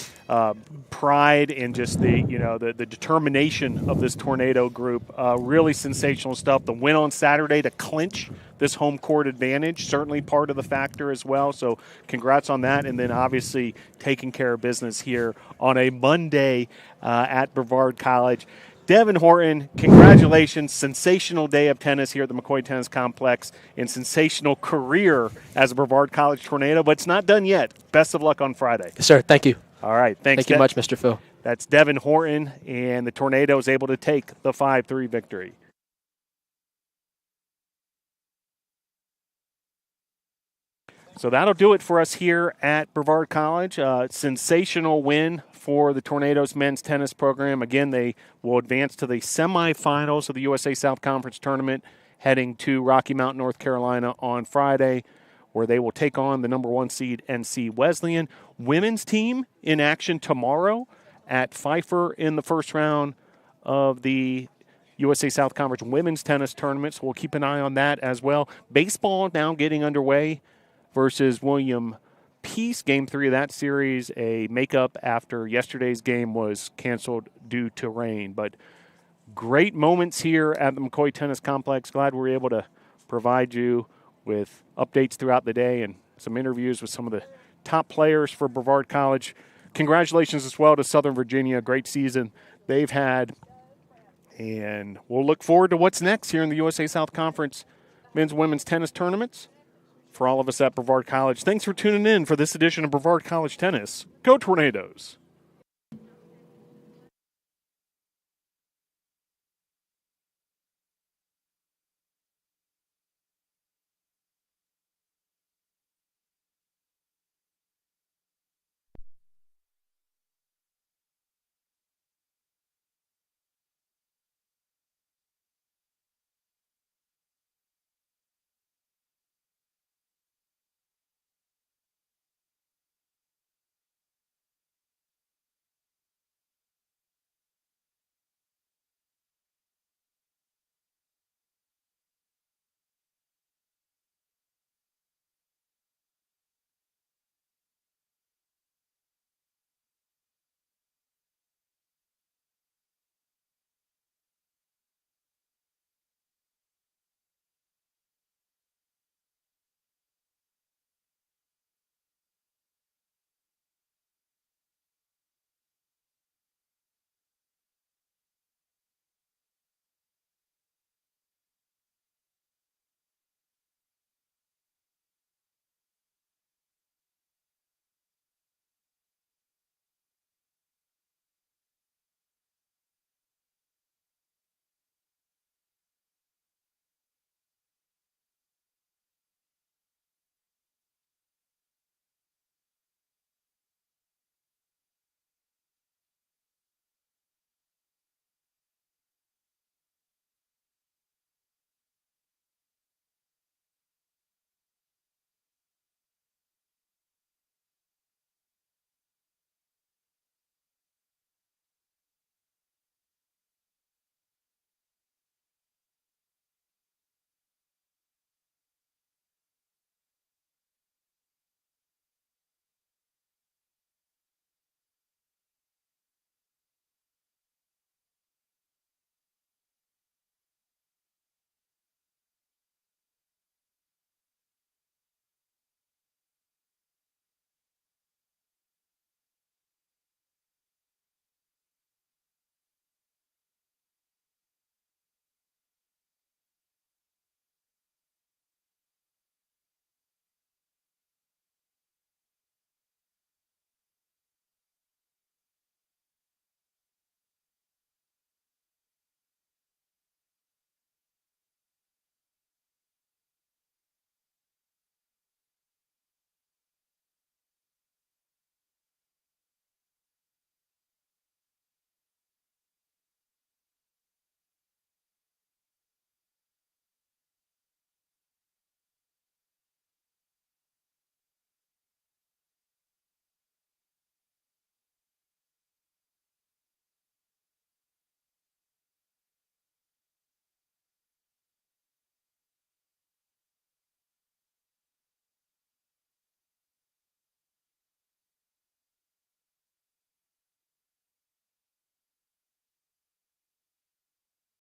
pride and just the determination of this Tornado group. Really sensational stuff. The win on Saturday to clinch this home court advantage, certainly part of the factor as well. So congrats on that. And then obviously taking care of business here on a Monday at Brevard College. Devin Horton, congratulations. Sensational day of tennis here at the McCoy Tennis Complex and sensational career as a Brevard College Tornado, but it's not done yet. Best of luck on Friday. Yes, sir. Thank you. All right. Thanks. Thank you much, Mr. Phil. That's Devin Horton, and the Tornado is able to take the 5-3 victory. So that'll do it for us here at Brevard College. Sensational win for the Tornadoes men's tennis program. Again, they will advance to the semifinals of the USA South Conference tournament, heading to Rocky Mount, North Carolina on Friday, where they will take on the number 1 seed NC Wesleyan. Women's team in action tomorrow at Pfeiffer in the first round of the USA South Conference women's tennis tournament, so we'll keep an eye on that as well. Baseball now getting underway versus William Peace. Game 3 of that series, a makeup after yesterday's game was canceled due to rain. But great moments here at the McCoy Tennis Complex. Glad we were able to provide you with updates throughout the day and some interviews with some of the top players for Brevard College. Congratulations as well to Southern Virginia. Great season they've had. And we'll look forward to what's next here in the USA South Conference men's and women's tennis tournaments. For all of us at Brevard College, thanks for tuning in for this edition of Brevard College Tennis. Go Tornadoes!